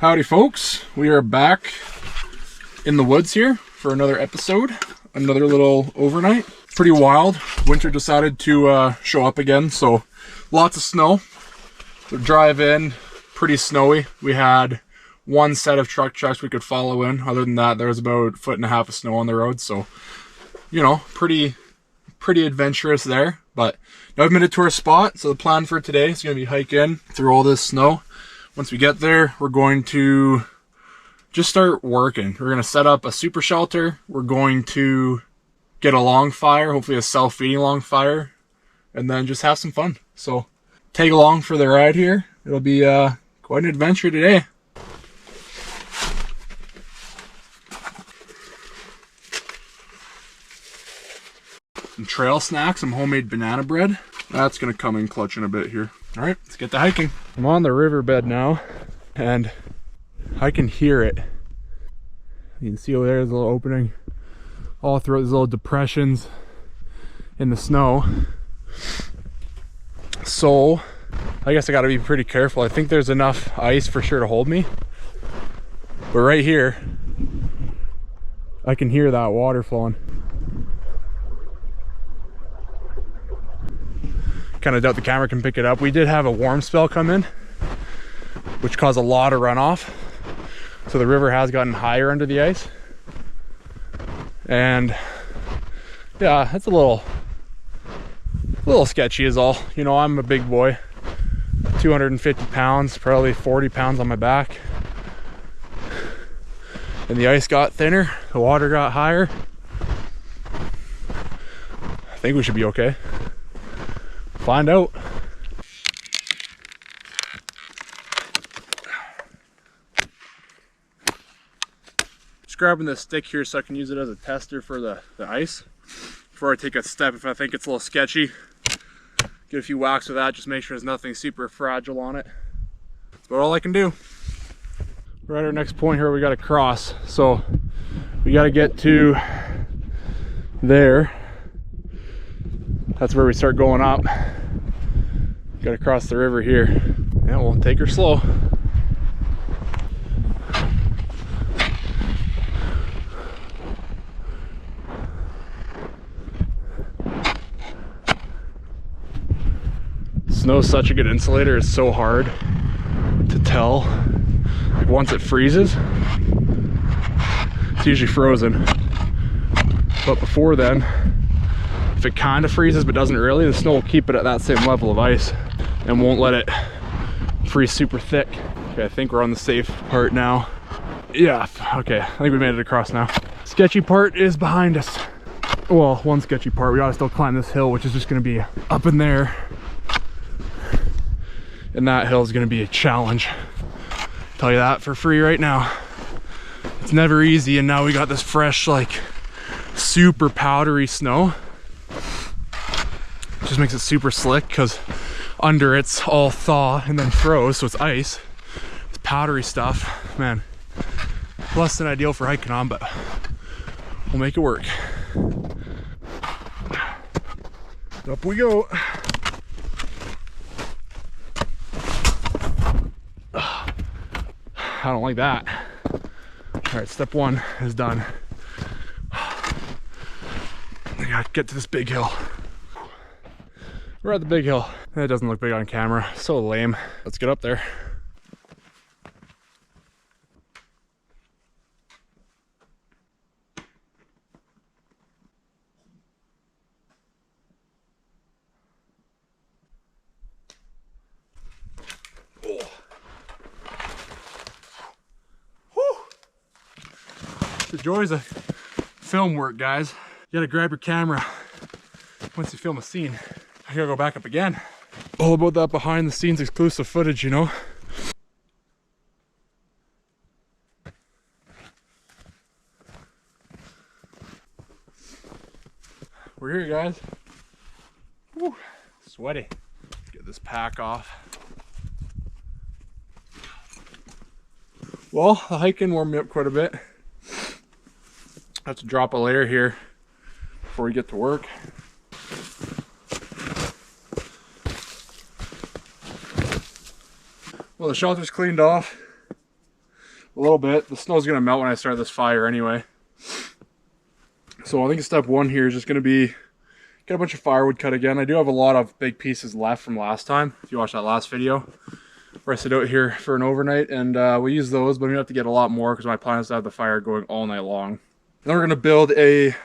Howdy folks, we are back in the woods here for another episode, another little overnight. Pretty wild. Winter decided to show up again, so lots of snow. The drive in, pretty snowy. We had one set of truck tracks we could follow in. Other than that, there was about 1.5 feet of snow on the road, so you know, pretty adventurous there. But now we've made it to our spot, so the plan for today is going to be hiking through all this snow. Once we get there, we're going to just start working. We're going to set up a super shelter. We're going to get a long fire, hopefully a self-feeding long fire, and then just have some fun. So tag along for the ride here. It'll be quite an adventure today. Some trail snacks, some homemade banana bread. That's going to come in clutch in a bit here. All right, let's get to hiking. I'm on the riverbed now, and I can hear it. You can see over there, there's a little opening all throughout these little depressions in the snow. So, I guess I gotta be pretty careful. I think there's enough ice for sure to hold me. But right here, I can hear that water flowing. Kind of doubt the camera can pick it up. We did have a warm spell come in, which caused a lot of runoff. So the river has gotten higher under the ice. And yeah, it's a little sketchy is all. You know, I'm a big boy, 250 pounds, probably 40 pounds on my back. And the ice got thinner, the water got higher. I think we should be okay. Find out. Just grabbing this stick here so I can use it as a tester for the ice. Before I take a step, if I think it's a little sketchy, get a few whacks with that, just make sure there's nothing super fragile on it. That's about all I can do. We're at our next point here, we gotta cross. So we gotta get to there. That's where we start going up. Gotta cross the river here. Yeah, we'll take her slow. Snow's such a good insulator, it's so hard to tell. Like once it freezes, it's usually frozen. But before then, if it kind of freezes but doesn't really, the snow will keep it at that same level of ice and won't let it freeze super thick. Okay, I think we're on the safe part now. Yeah, okay, I think we made it across now. Sketchy part is behind us. Well, one sketchy part, we gotta still climb this hill, which is just gonna be up in there. And that hill is gonna be a challenge. I'll tell you that for free right now. It's never easy, and now we got this fresh, like, super powdery snow. Just makes it super slick because under it's all thaw and then froze, so it's ice. It's powdery stuff, man. Less than ideal for hiking on, but we'll make it work. Up we go. I don't like that. All right, step one is done. I gotta get to this big hill. We're at the big hill. It doesn't look big on camera. So lame. Let's get up there. Oh. Whew. The joys of film work, guys. You gotta grab your camera once you film a scene. I gotta go back up again. All about that behind the scenes exclusive footage, you know? We're here, guys. Woo, sweaty. Get this pack off. Well, the hiking warmed me up quite a bit. I have to drop a layer here before we get to work. Well, the shelter's cleaned off. a little bit. The snow's gonna melt when I start this fire anyway. So I think step one here is just gonna be get a bunch of firewood cut again. I do have a lot of big pieces left from last time. If you watched that last video, where I sit out here for an overnight, and we use those, but we have to get a lot more because my plan is to have the fire going all night long. Then we're gonna build a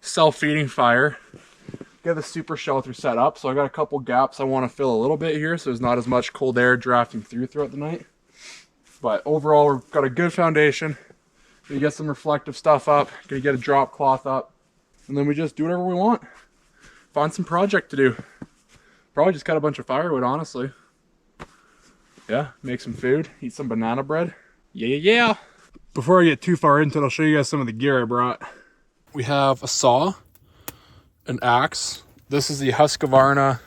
self-feeding fire. Get the super shelter set up. So I got a couple gaps I want to fill a little bit here, so there's not as much cold air drafting throughout the night. But overall, we've got a good foundation. Gonna get some reflective stuff up. Gonna get a drop cloth up, and then we just do whatever we want. Find some project to do. Probably just cut a bunch of firewood, honestly. Yeah, make some food, eat some banana bread. Yeah. Before I get too far into it, I'll show you guys some of the gear I brought. We have a saw, an axe. This is the Husqvarna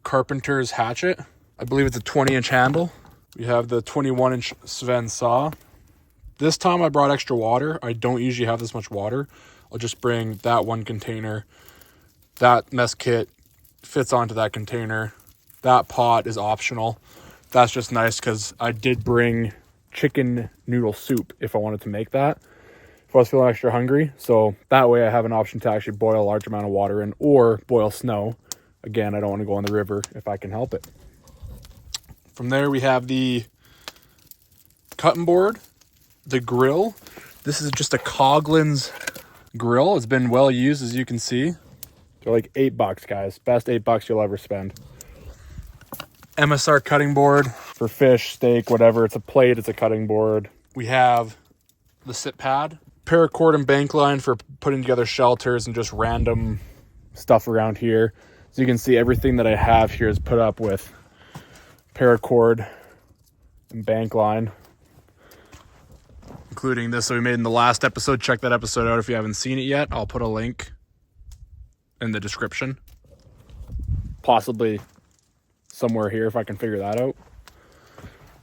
Carpenter's hatchet. I believe it's a 20-inch handle. We have the 21-inch Sven saw. This time I brought extra water. I don't usually have this much water. I'll just bring that one container. That mess kit fits onto that container. That pot is optional. That's just nice because I did bring chicken noodle soup if I wanted to make that. If I was feeling extra hungry. So that way I have an option to actually boil a large amount of water in or boil snow. Again, I don't want to go in the river if I can help it. From there we have the cutting board, the grill. This is just a Coughlin's grill. It's been well used, as you can see. They're like $8, guys. Best $8 you'll ever spend. MSR cutting board for fish, steak, whatever. It's a plate, it's a cutting board. We have the sit pad, paracord and bank line for putting together shelters and just random stuff around here. So you can see everything that I have here is put up with paracord and bank line, including this that we made in the last episode. Check that episode out if you haven't seen it yet. I'll put a link in the description, possibly somewhere here if I can figure that out.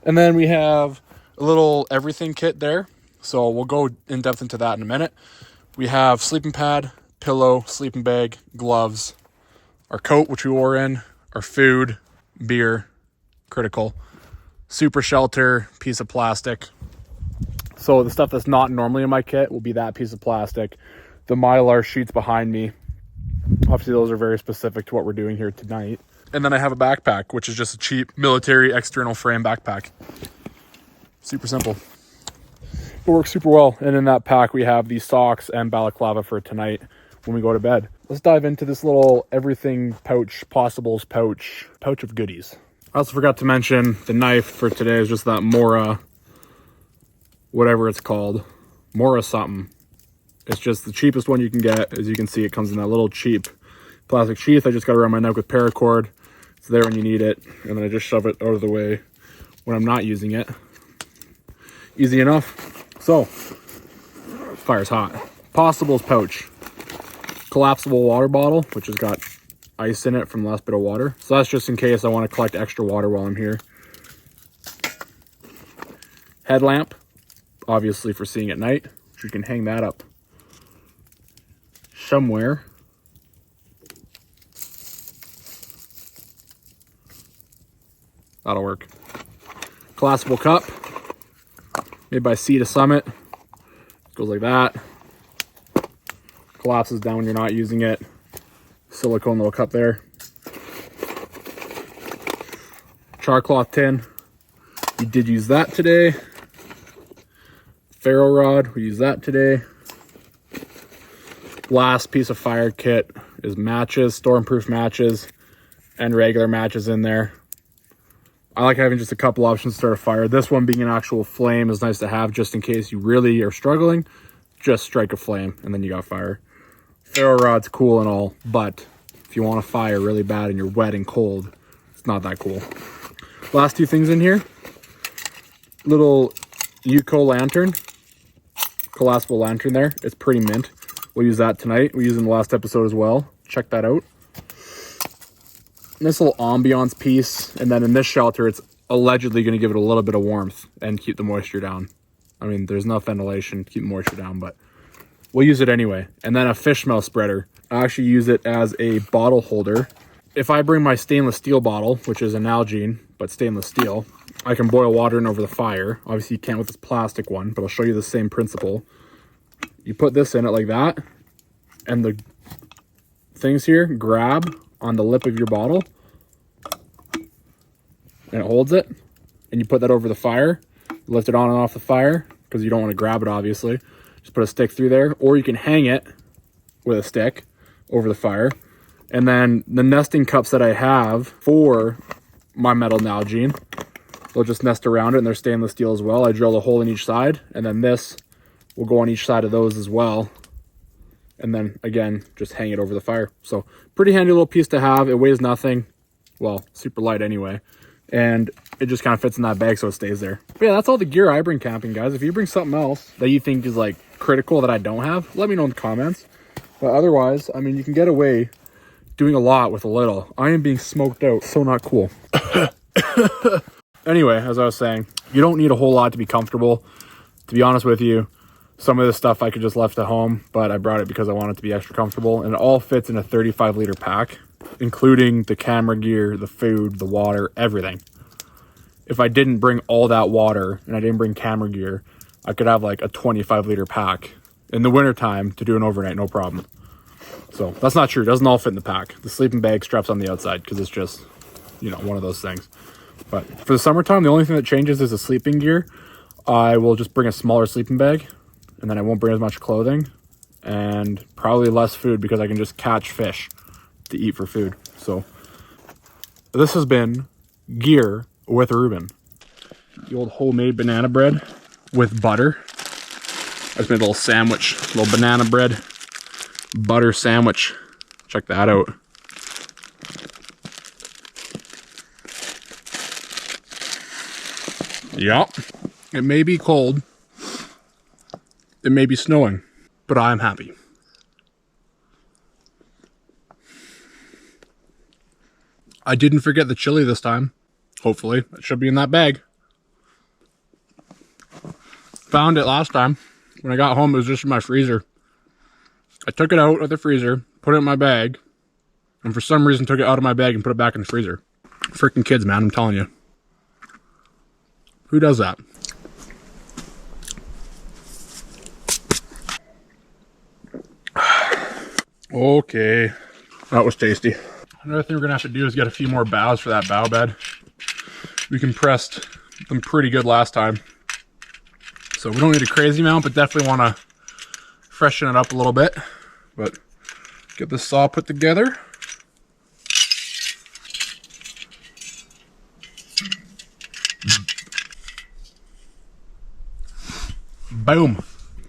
And then we have a little everything kit there, so we'll go in depth into that in a minute. We have sleeping pad, pillow, sleeping bag, gloves, our coat which we wore in, our food, beer, critical, super shelter, piece of plastic. So the stuff that's not normally in my kit will be that piece of plastic. The Mylar sheets behind me, obviously those are very specific to what we're doing here tonight. And then I have a backpack, which is just a cheap military external frame backpack. Super simple. It works super well. And in that pack, we have the socks and balaclava for tonight when we go to bed. Let's dive into this little everything pouch, possibles pouch of goodies. I also forgot to mention the knife for today is just that Mora, whatever it's called. Mora something. It's just the cheapest one you can get. As you can see, it comes in that little cheap plastic sheath. I just got around my neck with paracord. It's there when you need it, and then I just shove it out of the way when I'm not using it. Easy enough. So, fire's hot. Possibles pouch. Collapsible water bottle, which has got ice in it from the last bit of water. So that's just in case I want to collect extra water while I'm here. Headlamp, obviously for seeing at night. You can hang that up somewhere. That'll work. Collapsible cup, made by Sea to Summit. Goes like that. Collapses down when you're not using it. Silicone little cup there. Char cloth tin. We did use that today. Ferro rod, we use that today. Last piece of fire kit is matches, stormproof matches, and regular matches in there. I like having just a couple options to start a fire. This one being an actual flame is nice to have just in case you really are struggling. Just strike a flame and then you got fire. Ferro rod's cool and all, but if you want a fire really bad and you're wet and cold, it's not that cool. Last two things in here. Little Yuko lantern. Collapsible lantern there. It's pretty mint. We'll use that tonight. We used it in the last episode as well. Check that out. This little ambiance piece, and then in this shelter it's allegedly going to give it a little bit of warmth and keep the moisture down. I mean, there's enough ventilation to keep the moisture down, but we'll use it anyway. And then a fish smell spreader. I actually use it as a bottle holder. If I bring my stainless steel bottle, which is an Nalgene but stainless steel, I can boil water in over the fire. Obviously you can't with this plastic one, but I'll show you the same principle. You put this in it like that, and the things here grab on the lip of your bottle, and it holds it, and you put that over the fire, lift it on and off the fire, because you don't want to grab it obviously. Just put a stick through there, or you can hang it with a stick over the fire. And then the nesting cups that I have for my metal Nalgene, they'll just nest around it, and they're stainless steel as well. I drill a hole in each side, and then this will go on each side of those as well. And then again, just hang it over the fire. So pretty handy little piece to have. It weighs nothing. Well, super light anyway. And it just kind of fits in that bag so it stays there. But yeah, that's all the gear I bring camping, guys. If you bring something else that you think is like critical that I don't have, let me know in the comments. But otherwise, I mean, you can get away doing a lot with a little. I am being smoked out. So not cool. Anyway, as I was saying, you don't need a whole lot to be comfortable. To be honest with you, some of this stuff I could just left at home, but I brought it because I wanted it to be extra comfortable. And it all fits in a 35-liter pack, including the camera gear, the food, the water, everything. If I didn't bring all that water and I didn't bring camera gear, I could have like a 25-liter pack in the wintertime to do an overnight, no problem. So that's not true. It doesn't all fit in the pack. The sleeping bag straps on the outside because it's just, you know, one of those things. But for the summertime, the only thing that changes is the sleeping gear. I will just bring a smaller sleeping bag, and then I won't bring as much clothing and probably less food because I can just catch fish to eat for food. So this has been gear with Ruben. The old homemade banana bread with butter. I just made a little sandwich, little banana bread, butter sandwich. Check that out. Yep. It may be cold. It may be snowing, but I'm happy. I didn't forget the chili this time. Hopefully, it should be in that bag. Found it last time. When I got home, it was just in my freezer. I took it out of the freezer, put it in my bag, and for some reason took it out of my bag and put it back in the freezer. Freaking kids, man, I'm telling you. Who does that? Okay, that was tasty. Another thing we're gonna have to do is get a few more boughs for that bough bed. We compressed them pretty good last time. So we don't need a crazy amount, but definitely wanna freshen it up a little bit. But get the saw put together. Boom.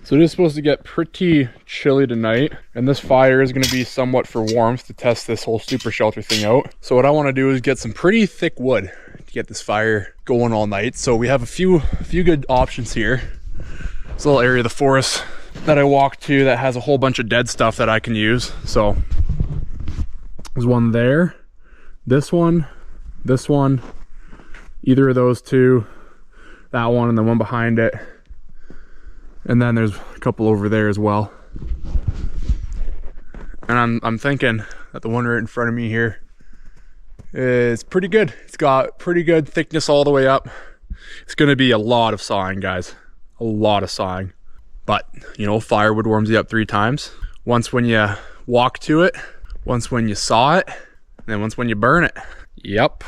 So it is supposed to get pretty chilly tonight, and this fire is going to be somewhat for warmth to test this whole super shelter thing out. So what I want to do is get some pretty thick wood to get this fire going all night. So we have a few good options here. This little area of the forest that I walked to that has a whole bunch of dead stuff that I can use. So there's one there, this one, either of those two, that one, and then one behind it. And then there's a couple over there as well. And I'm thinking that the one right in front of me here is pretty good. It's got pretty good thickness all the way up. It's gonna be a lot of sawing, guys. A lot of sawing. But, you know, firewood warms you up 3 times. Once when you walk to it, once when you saw it, and then once when you burn it. Yep.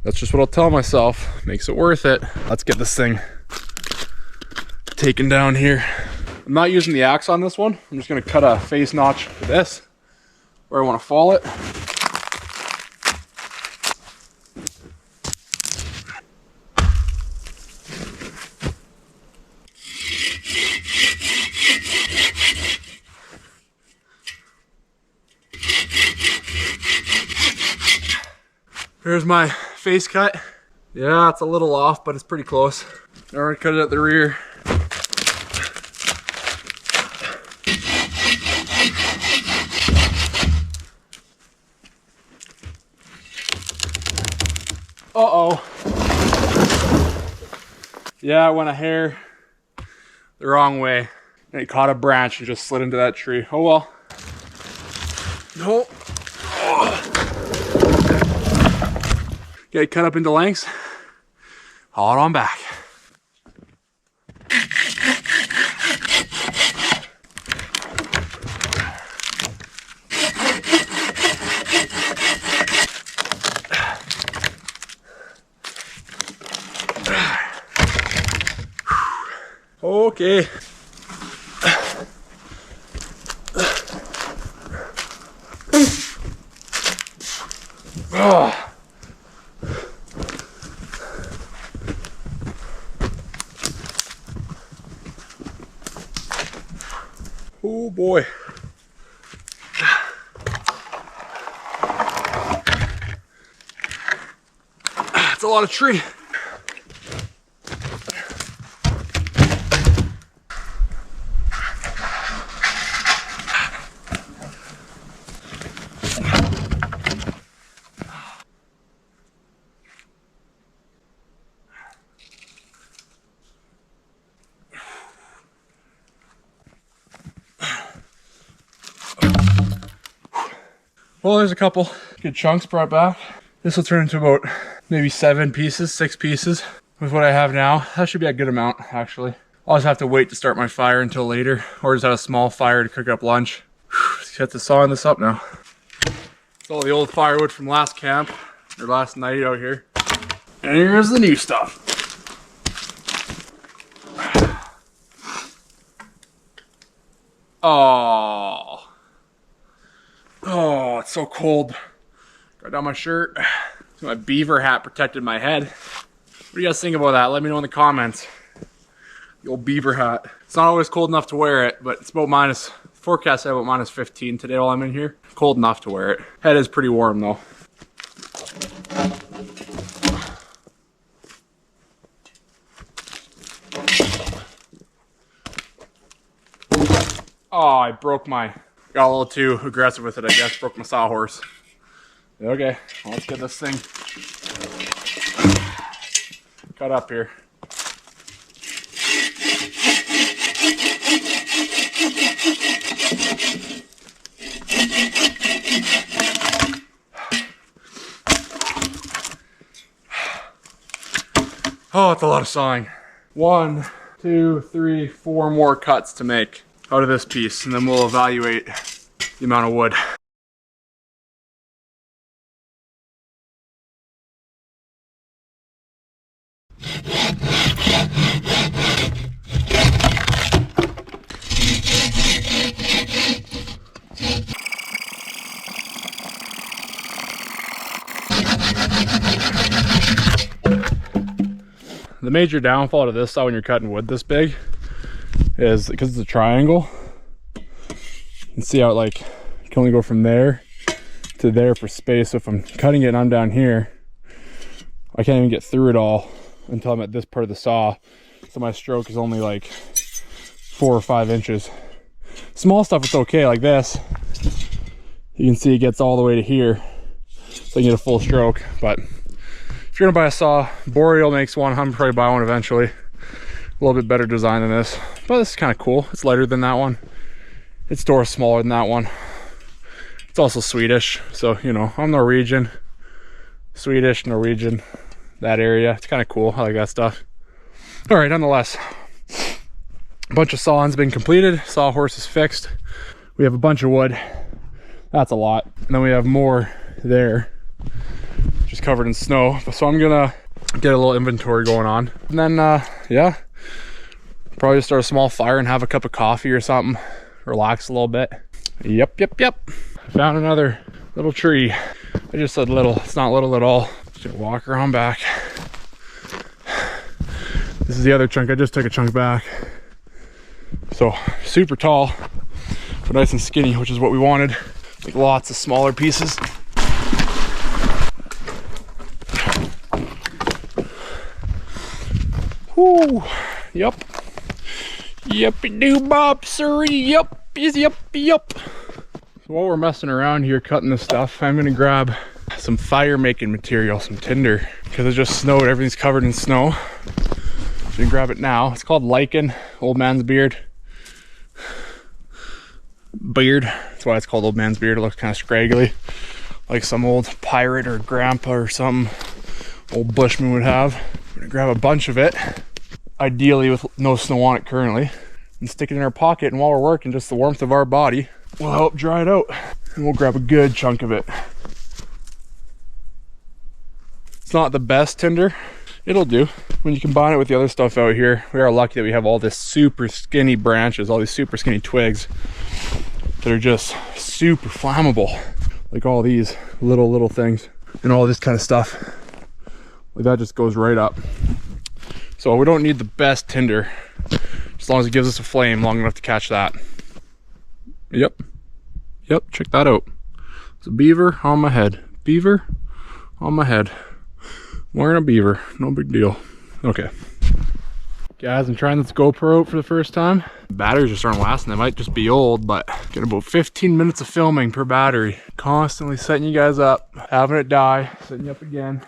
That's just what I'll tell myself. Makes it worth it. Let's get this thing taken down here. I'm not using the axe on this one. I'm just gonna cut a face notch for this, where I want to fall it. Here's my face cut. Yeah, it's a little off, but it's pretty close. Now we're gonna cut it at the rear. Uh-oh. Yeah, I went a hair the wrong way. And it caught a branch and just slid into that tree. Oh well. No. Get it cut up into lengths. haul it on back. Okay. Oh boy. That's a lot of tree. Well, there's a couple good chunks brought back. This will turn into about maybe 7 pieces, 6 pieces with what I have now. That should be a good amount, actually. I'll just have to wait to start my fire until later, or just have a small fire to cook up lunch. Let's get to sawing this up now. It's all the old firewood from last camp, or last night out here. And here's the new stuff. Oh. Oh, it's so cold. Got down my shirt. My beaver hat protected my head. What do you guys think about that? Let me know in the comments. The old beaver hat. It's not always cold enough to wear it, but it's about forecast said about minus 15 today while I'm in here. Cold enough to wear it. Head is pretty warm though. Oh, I broke got a little too aggressive with it, I guess. Broke my sawhorse. Okay, well, let's get this thing cut up here. Oh, it's a lot of sawing. 1, 2, 3, 4 more cuts to make out of this piece, and then we'll evaluate the amount of wood. The major downfall to this saw when you're cutting wood this big is because it's a triangle. You can see how it you can only go from there to there for space. So if I'm cutting it and I'm down here, I can't even get through it all until I'm at this part of the saw. So my stroke is only 4 or 5 inches. Small stuff it's okay, like this. You can see it gets all the way to here. So I can get a full stroke. But if you're gonna buy a saw, Boreal makes one. I'm probably buy one eventually. A little bit better design than this, but this is kind of cool. It's lighter than that one. Its door is smaller than that one. It's also Swedish, so you know, I'm Norwegian, Swedish, Norwegian, that area. It's kind of cool. I like that stuff. All right, nonetheless, a bunch of sawing's been completed. Sawhorse is fixed. We have a bunch of wood. That's a lot. And then we have more there, just covered in snow. So I'm gonna get a little inventory going on, and then yeah, probably just start a small fire and have a cup of coffee or something, relax a little bit. Yep. I found another little tree. I just said little, it's not little at all. Just gonna walk around back. This is the other chunk. I just took a chunk back. So super tall, but nice and skinny, which is what we wanted. Like lots of smaller pieces. Whoo, yep. Yep-a-doo bob, sir. Yep. So while we're messing around here cutting this stuff, I'm gonna grab some fire making material, some tinder, because it just snowed. Everything's covered in snow. So you can grab it now. It's called lichen, old man's beard. That's why it's called old man's beard. It looks kind of scraggly, like some old pirate or grandpa or some old bushman would have. gonna grab a bunch of it, ideally with no snow on it currently, and stick it in our pocket, and while we're working, just the warmth of our body will help dry it out. And we'll grab a good chunk of it. It's not the best tinder. It'll do. When you combine it with the other stuff out here, we are lucky that we have all this super skinny branches, all these super skinny twigs that are just super flammable. Like all these little things and all this kind of stuff. Like that just goes right up. So we don't need the best tinder, as long as it gives us a flame long enough to catch that. Yep, check that out. It's a beaver on my head. Beaver on my head. Wearing a beaver, no big deal. Okay. Guys, I'm trying this GoPro out for the first time. The batteries just aren't lasting. They might just be old, but get about 15 minutes of filming per battery. Constantly setting you guys up, having it die, setting you up again.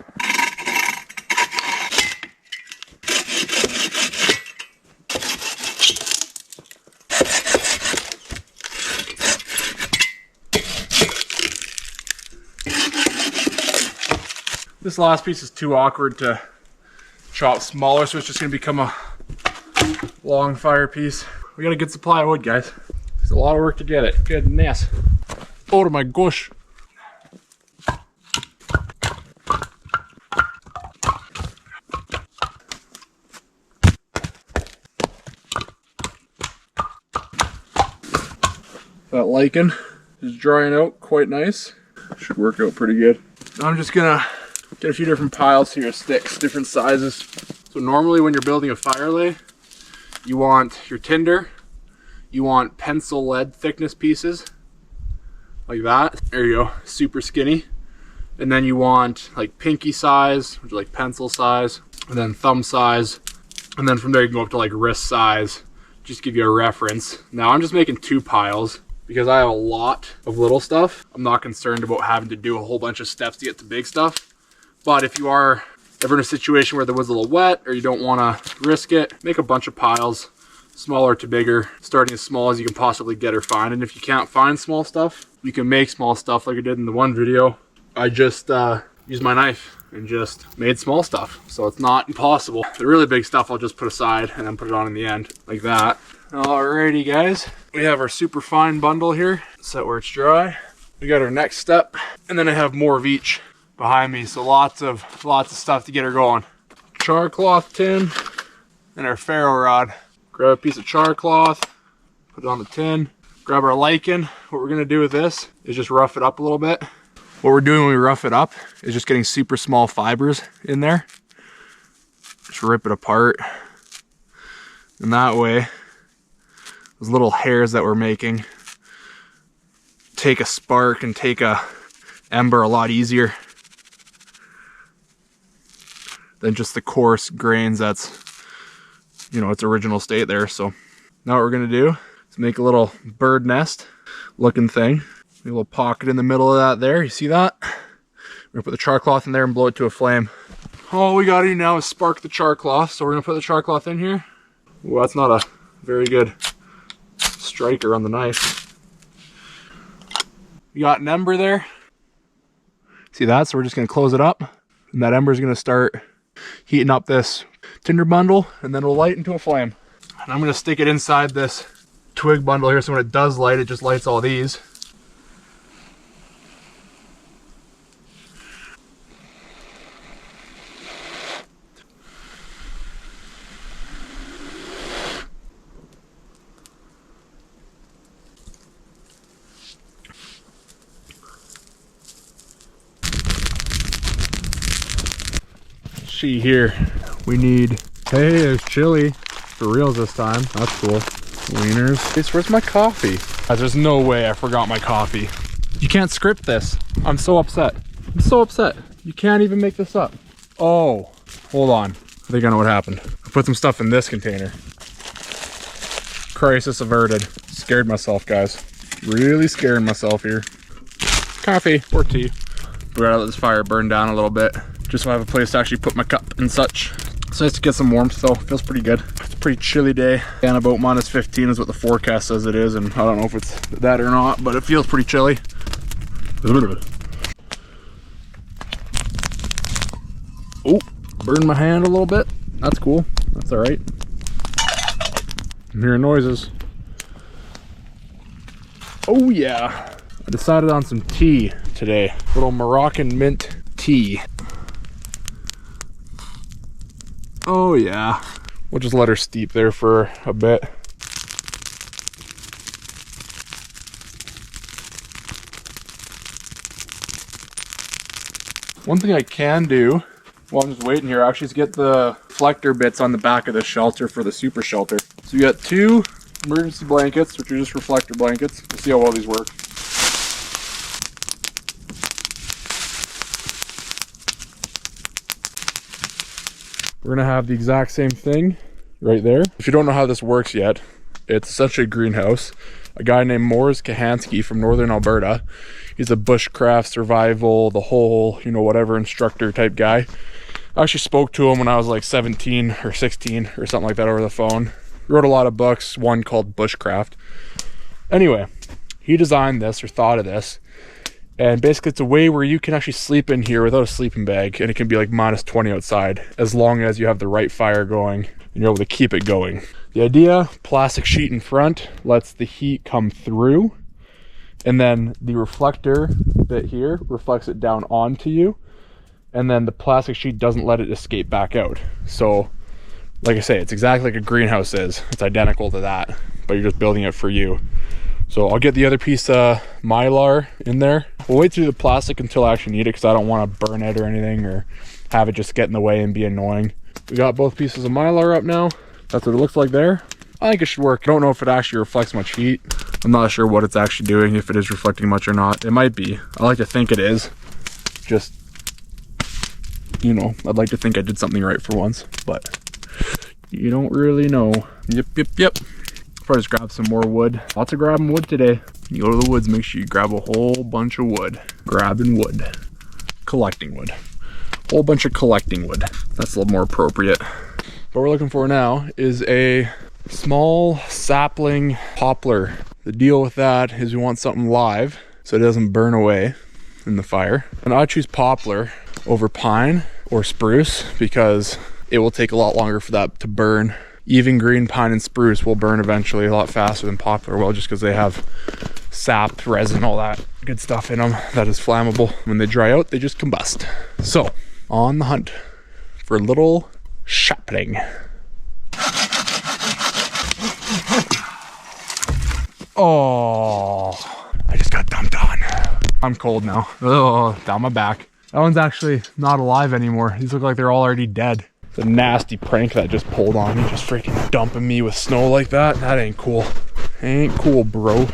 This last piece is too awkward to chop smaller, so it's just gonna become a long fire piece. We got a good supply of wood, guys. It's a lot of work to get it. Goodness. Oh my gosh. That lichen is drying out quite nice. Should work out pretty good. I'm just gonna get a few different piles here of sticks, different sizes. So normally when you're building a fire lay, you want your tinder, you want pencil lead thickness pieces, like that. There you go, super skinny. And then you want like pinky size, which is like pencil size, and then thumb size. And then from there you can go up to like wrist size, just give you a reference. Now I'm just making 2 piles because I have a lot of little stuff. I'm not concerned about having to do a whole bunch of steps to get to big stuff. But if you are ever in a situation where the wood's a little wet or you don't want to risk it, make a bunch of piles, smaller to bigger, starting as small as you can possibly get or find. And if you can't find small stuff, you can make small stuff like I did in the one video. I just used my knife and just made small stuff. So it's not impossible. The really big stuff I'll just put aside and then put it on in the end, like that. Alrighty guys, we have our super fine bundle here, set where it's dry. We got our next step, and then I have more of each behind me, so lots of stuff to get her going. Char cloth tin and our ferro rod. Grab a piece of char cloth, put it on the tin, grab our lichen. What we're gonna do with this is just rough it up a little bit. What we're doing when we rough it up is just getting super small fibers in there. Just rip it apart. And that way, those little hairs that we're making take a spark and take a ember a lot easier than just the coarse grains that's, you know, its original state there. So now what we're gonna do is make a little bird nest looking thing. A little pocket in the middle of that there, you see that? We're gonna put the char cloth in there and blow it to a flame. All we gotta do now is spark the char cloth. So we're gonna put the char cloth in here. Well, that's not a very good striker on the knife. We got an ember there. See that? So we're just gonna close it up, and that ember is gonna start heating up this tinder bundle, and then it'll light into a flame. And I'm gonna stick it inside this twig bundle here, so when it does light, it just lights all these. See here, we need, hey, there's chili for reals this time. That's cool. Wieners. Where's my coffee? There's no way I forgot my coffee. You can't script this. I'm so upset. I'm so upset. You can't even make this up. Oh, hold on. I think I know what happened. I put some stuff in this container. Crisis averted. Scared myself, guys. Really scaring myself here. Coffee or tea. We gotta let this fire burn down a little bit, just so I have a place to actually put my cup and such. It's nice to get some warmth though, feels pretty good. It's a pretty chilly day, and about -15 is what the forecast says it is, and I don't know if it's that or not, but it feels pretty chilly. Oh, Burned my hand a little bit. That's cool. That's all right. I'm hearing noises. Oh yeah. I decided on some tea today. Little Moroccan mint tea. Oh yeah. We'll just let her steep there for a bit. One thing I can do while I'm just waiting here actually is get the reflector bits on the back of the shelter for the super shelter. So you got 2 emergency blankets, which are just reflector blankets. We'll see how well these work. We're gonna have the exact same thing right there. If you don't know how this works yet, it's essentially a greenhouse. A guy named Kochanski from northern Alberta. He's a bushcraft, survival, the whole, you know, whatever instructor type guy. I actually spoke to him when I was like 17 or 16 or something like that over the phone. Wrote a lot of books, one called Bushcraft. Anyway, he designed this or thought of this. And basically it's a way where you can actually sleep in here without a sleeping bag, and it can be like -20 outside as long as you have the right fire going and you're able to keep it going. The idea, plastic sheet in front lets the heat come through, and then the reflector bit here reflects it down onto you, and then the plastic sheet doesn't let it escape back out. So like I say, it's exactly like a greenhouse is. It's identical to that, but you're just building it for you. So I'll get the other piece of Mylar in there. We'll wait through the plastic until I actually need it, because I don't want to burn it or anything or have it just get in the way and be annoying. We got both pieces of Mylar up now. That's what it looks like there. I think it should work. I don't know if it actually reflects much heat. I'm not sure what it's actually doing, if it is reflecting much or not. It might be. I like to think it is. Just, you know, I'd like to think I did something right for once, but you don't really know. Yep. Probably just grab some more wood. Lots of grabbing wood today. You go to the woods, make sure you grab a whole bunch of wood. Grabbing wood. Collecting wood. Whole bunch of collecting wood. That's a little more appropriate. What we're looking for now is a small sapling poplar. The deal with that is we want something live so it doesn't burn away in the fire. And I choose poplar over pine or spruce because it will take a lot longer for that to burn. Even green pine and spruce will burn eventually a lot faster than poplar will, just because they have sap, resin, all that good stuff in them that is flammable. When they dry out, they just combust. So, on the hunt for a little sapling. Oh, I just got dumped on. I'm cold now. Oh, down my back. That one's actually not alive anymore. These look like they're all already dead. It's a nasty prank that just pulled on me, just freaking dumping me with snow like that. That ain't cool. Ain't cool, bro.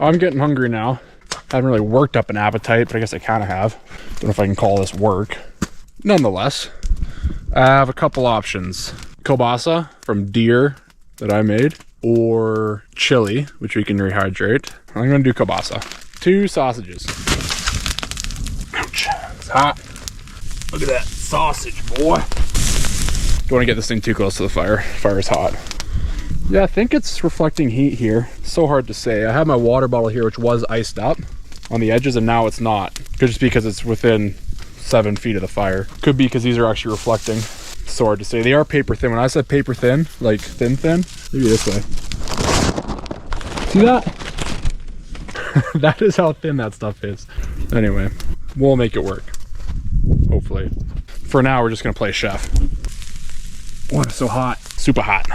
I'm getting hungry now. I haven't really worked up an appetite, but I guess I kind of have. Don't know if I can call this work. Nonetheless, I have a couple options. Kielbasa from deer that I made, or chili, which we can rehydrate. I'm gonna do kielbasa. 2 sausages. Ouch, it's hot. Look at that sausage, boy. Don't want to get this thing too close to the fire. Fire's hot. Yeah, I think it's reflecting heat here. So hard to say. I have my water bottle here, which was iced up on the edges, and now it's not. Could just be because it's within 7 feet of the fire. Could be because these are actually reflecting. So hard to say. They are paper thin. When I said paper thin, like thin, maybe this way. See that? That is how thin that stuff is. Anyway, we'll make it work. Hopefully. For now, we're just gonna play chef. Oh, it's so hot. Super hot.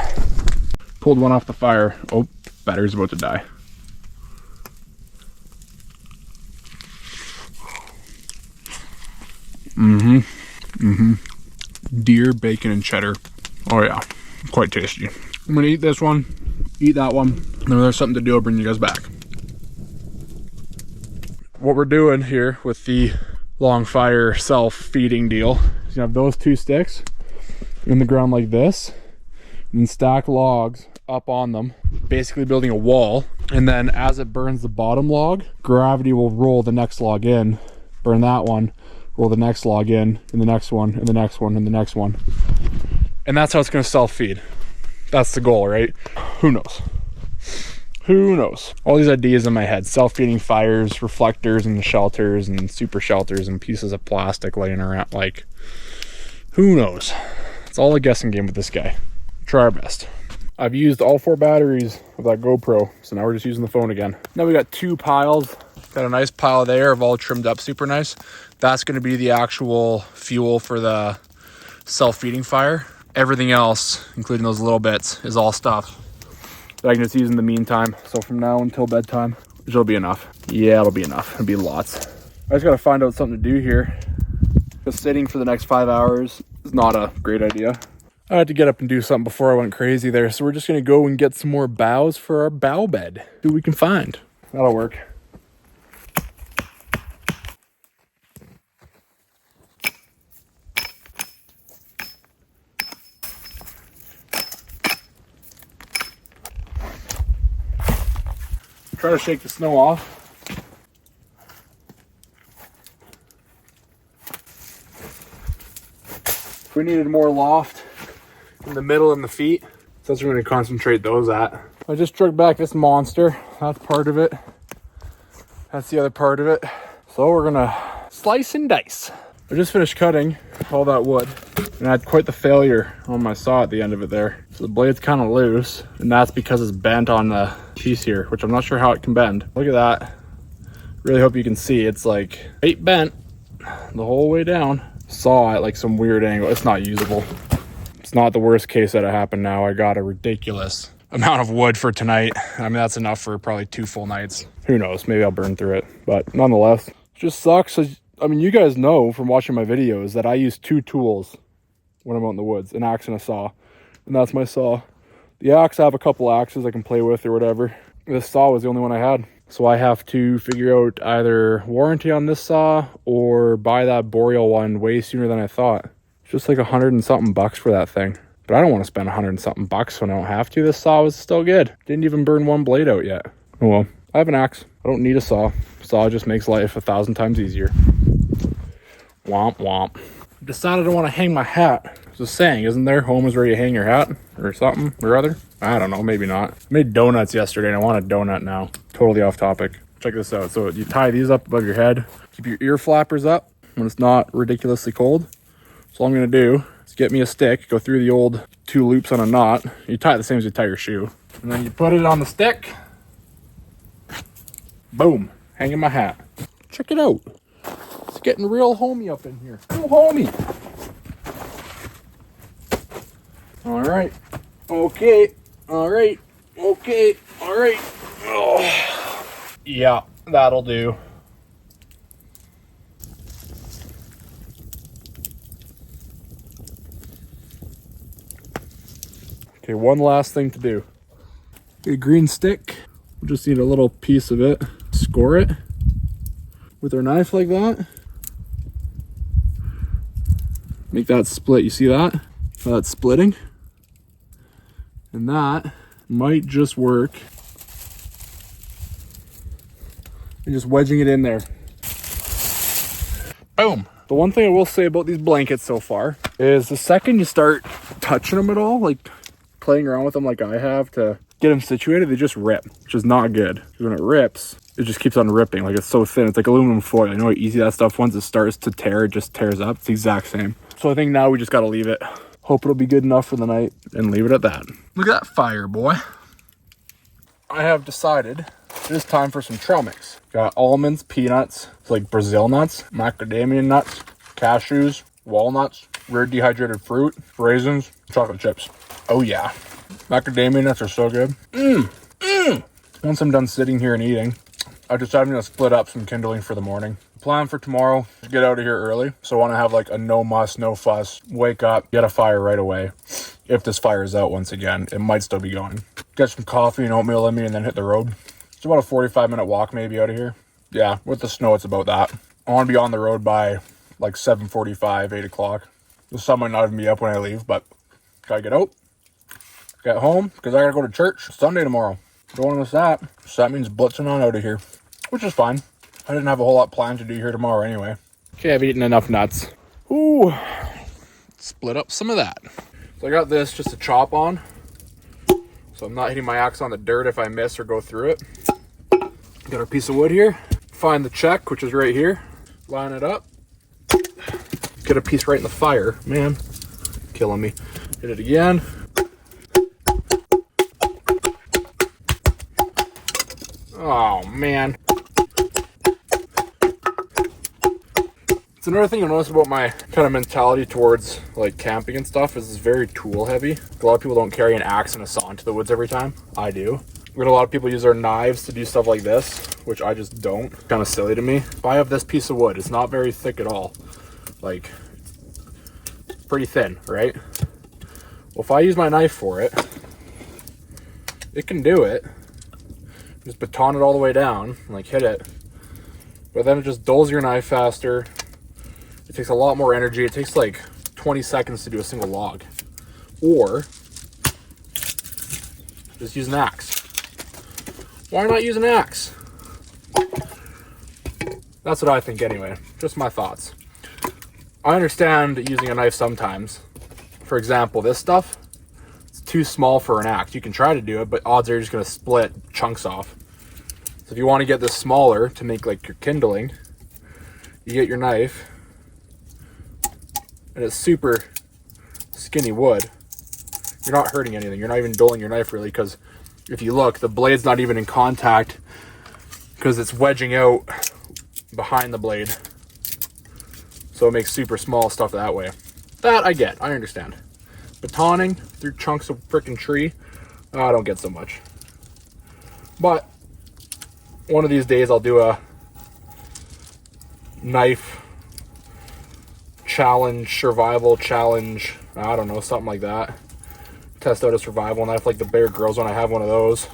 Pulled one off the fire. Oh, battery's about to die. Deer, bacon, and cheddar. Oh yeah, quite tasty. I'm gonna eat this one, eat that one, and when there's something to do, I'll bring you guys back. What we're doing here with the long fire self-feeding deal is you have those 2 sticks in the ground like this, and then stack logs up on them, basically building a wall And then as it burns the bottom log, gravity will roll the next log in, burn that one, roll the next log in, and the next one, and the next one, and the next one. And that's how it's going to self-feed. That's the goal, right? Who knows? Who knows? All these ideas in my head. Self-feeding fires, reflectors and shelters and super shelters and pieces of plastic laying around. Like, who knows? It's all a guessing game with this guy. Try our best. I've used all 4 batteries of that GoPro, so now we're just using the phone again. Now we got 2 piles. Got a nice pile there of all trimmed up super nice. That's going to be the actual fuel for the self-feeding fire. Everything else, including those little bits, is all stuff that I can just use in the meantime. So from now until bedtime, which will be enough. Yeah, it'll be enough. It'll be lots. I just got to find out something to do here. Just sitting for the next 5 hours is not a great idea. I had to get up and do something before I went crazy there. So we're just going to go and get some more boughs for our bough bed. See what we can find. That'll work. Try to shake the snow off. If we needed more loft in the middle and the feet, that's where we're going to concentrate those at. I just drug back this monster. That's part of it. That's the other part of it. So we're going to slice and dice. I just finished cutting all that wood, and I had quite the failure on my saw at the end of it there. So the blade's kind of loose, and that's because it's bent on the piece here, which I'm not sure how it can bend. Look at that. Really hope you can see. It's like right bent the whole way down. Saw at like some weird angle. It's not usable. It's not the worst case that it happened now. I got a ridiculous amount of wood for tonight. I mean, that's enough for probably 2 full nights. Who knows? Maybe I'll burn through it. But nonetheless, it just sucks. I mean, you guys know from watching my videos that I use 2 tools when I'm out in the woods, an axe and a saw. And that's my saw. The axe, I have a couple axes I can play with or whatever. This saw was the only one I had. So I have to figure out either warranty on this saw or buy that Boreal one way sooner than I thought. It's just like $100 and something for that thing. But I don't want to spend $100 and something when I don't have to. This saw was still good. Didn't even burn one blade out yet. Oh well. I have an axe. I don't need a saw. Saw just makes life 1,000 times easier. Womp womp. Decided I want to hang my hat. There's a saying, isn't there? Home is where you hang your hat or something or other. I don't know, maybe not. I made donuts yesterday and I want a donut now. Totally off topic. Check this out. So you tie these up above your head. Keep your ear flappers up when it's not ridiculously cold. So all I'm going to do is get me a stick, go through the old 2 loops on a knot. You tie it the same as you tie your shoe. And then you put it on the stick. Boom. Hanging my hat. Check it out. It's getting real homey up in here. Real homey. All right. Okay. All right. Okay. All right. Oh. Yeah, that'll do. Okay, one last thing to do. Get a green stick. We'll just need a little piece of it. Score it with our knife like that. Make that split. You see that? That's splitting. And that might just work. And just wedging it in there. Boom. The one thing I will say about these blankets so far is the second you start touching them at all, like playing around with them like I have to get them situated, they just rip, which is not good. Because when it rips, it just keeps on ripping. Like it's so thin. It's like aluminum foil. You know how easy that stuff, once it starts to tear, it just tears up. It's the exact same. So I think now we just got to leave it. Hope it'll be good enough for the night and leave it at that. Look at that fire, boy. I have decided it is time for some trail mix. Got almonds, peanuts, it's like Brazil nuts, macadamia nuts, cashews, walnuts, rare dehydrated fruit, raisins, chocolate chips. Oh yeah. Macadamia nuts are so good. Once I'm done sitting here and eating, I decided I'm going to split up some kindling for the morning. Plan for tomorrow is get out of here early. So I want to have like a no muss, no fuss, wake up, get a fire right away. If this fire is out once again, it might still be going. Get some coffee and oatmeal in me and then hit the road. It's about a 45-minute walk maybe out of here. Yeah, with the snow, it's about that. I want to be on the road by like 7:45, 8 o'clock. The sun might not even be up when I leave, but gotta get out, get home, because I gotta go to church Sunday tomorrow. Don't want to miss that. So that means blitzing on out of here, which is fine. I didn't have a whole lot planned to do here tomorrow anyway. Okay, I've eaten enough nuts. Ooh, split up some of that. So I got this just to chop on, so I'm not hitting my axe on the dirt if I miss or go through it. Got our piece of wood here. Find the check, which is right here. Line it up. Get a piece right in the fire. Man, killing me. Hit it again. Oh, man. It's another thing you'll notice about my kind of mentality towards like camping and stuff is it's very tool heavy. A lot of people don't carry an axe and a saw into the woods every time. I do. A lot of people use their knives to do stuff like this, which I just don't. Kind of silly to me. If I have this piece of wood, it's not very thick at all. Like, it's pretty thin, right? Well, if I use my knife for it, it can do it. Just baton it all the way down, like hit it. But then it just dulls your knife faster. It takes a lot more energy. It takes like 20 seconds to do a single log. Or just use an axe. Why not use an axe? That's what I think anyway. Just my thoughts. I understand using a knife sometimes. For example, this stuff, it's too small for an axe. You can try to do it, but odds are you're just going to split chunks off. So if you want to get this smaller to make like your kindling, you get your knife, and it's super skinny wood. You're not hurting anything. You're not even dulling your knife really, because if you look, the blade's not even in contact because it's wedging out behind the blade. So it makes super small stuff that way. That I get, I understand. Batoning through chunks of freaking tree, I don't get so much. But one of these days I'll do a knife challenge, survival challenge, I don't know, something like that. Test out a survival knife like the Bear Grylls when I have one of those.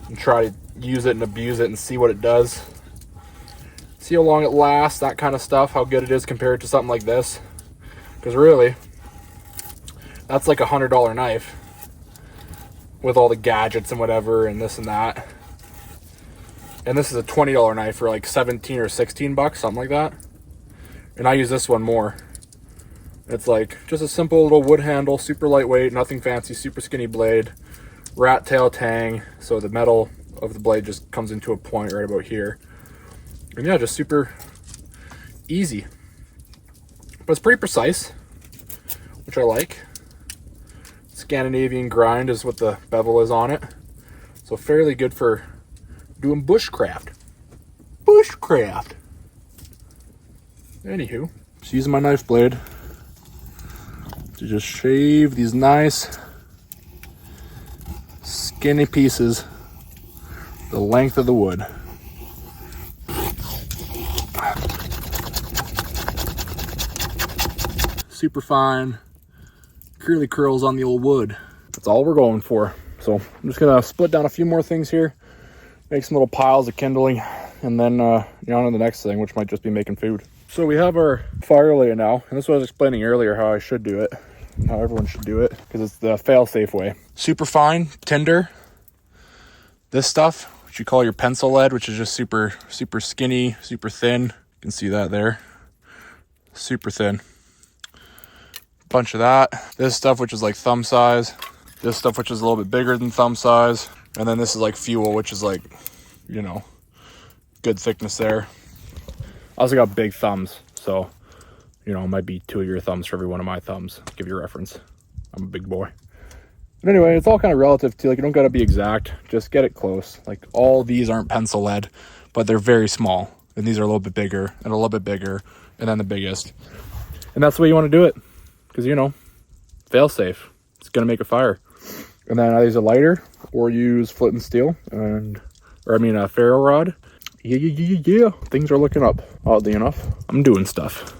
And try to use it and abuse it and see what it does. See how long it lasts, that kind of stuff, how good it is compared to something like this. Because really, that's like $100 knife with all the gadgets and whatever and this and that. And this is a $20 knife for like 17 or 16 bucks, something like that. And I use this one more. It's like just a simple little wood handle, super lightweight, nothing fancy, super skinny blade, rat tail tang, so the metal of the blade just comes into a point right about here. And yeah, just super easy. But it's pretty precise, which I like. Scandinavian grind is what the bevel is on it. So fairly good for doing bushcraft. Bushcraft. Anywho, just using my knife blade to just shave these nice skinny pieces the length of the wood. Super fine curly curls on the old wood. That's all we're going for. So I'm just gonna split down a few more things here, make some little piles of kindling, and then on to the next thing, which might just be making food. So we have our fire laying now, and this is what I was explaining earlier, how I should do it, how everyone should do it, because it's the fail-safe way. Super fine tinder. This stuff, which you call your pencil lead, which is just super skinny, super thin. You can see that there. Super thin. Bunch of that. This stuff, which is like thumb size. This stuff, which is a little bit bigger than thumb size. And then this is like fuel, which is like, you know, good thickness there. I also got big thumbs, so, you know, it might be 2 of your thumbs for every one of my thumbs. To give you a reference. I'm a big boy. But anyway, it's all kind of relative to, like, you don't got to be exact. Just get it close. Like, all these aren't pencil lead, but they're very small. And these are a little bit bigger, and a little bit bigger, and then the biggest. And that's the way you want to do it. Because, you know, fail safe. It's going to make a fire. And then I use a lighter or use flint and steel, a ferro rod. Yeah. Things are looking up, oddly enough. I'm doing stuff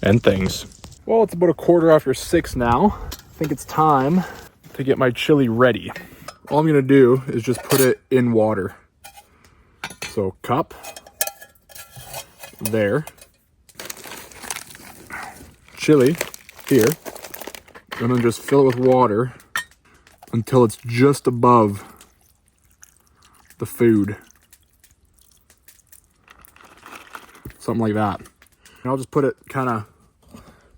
and things. Well, it's about 6:15 now. I think it's time to get my chili ready. All I'm going to do is just put it in water. So cup, there, chili here, and then just fill it with water until it's just above the food. Something like that. And I'll just put it kind of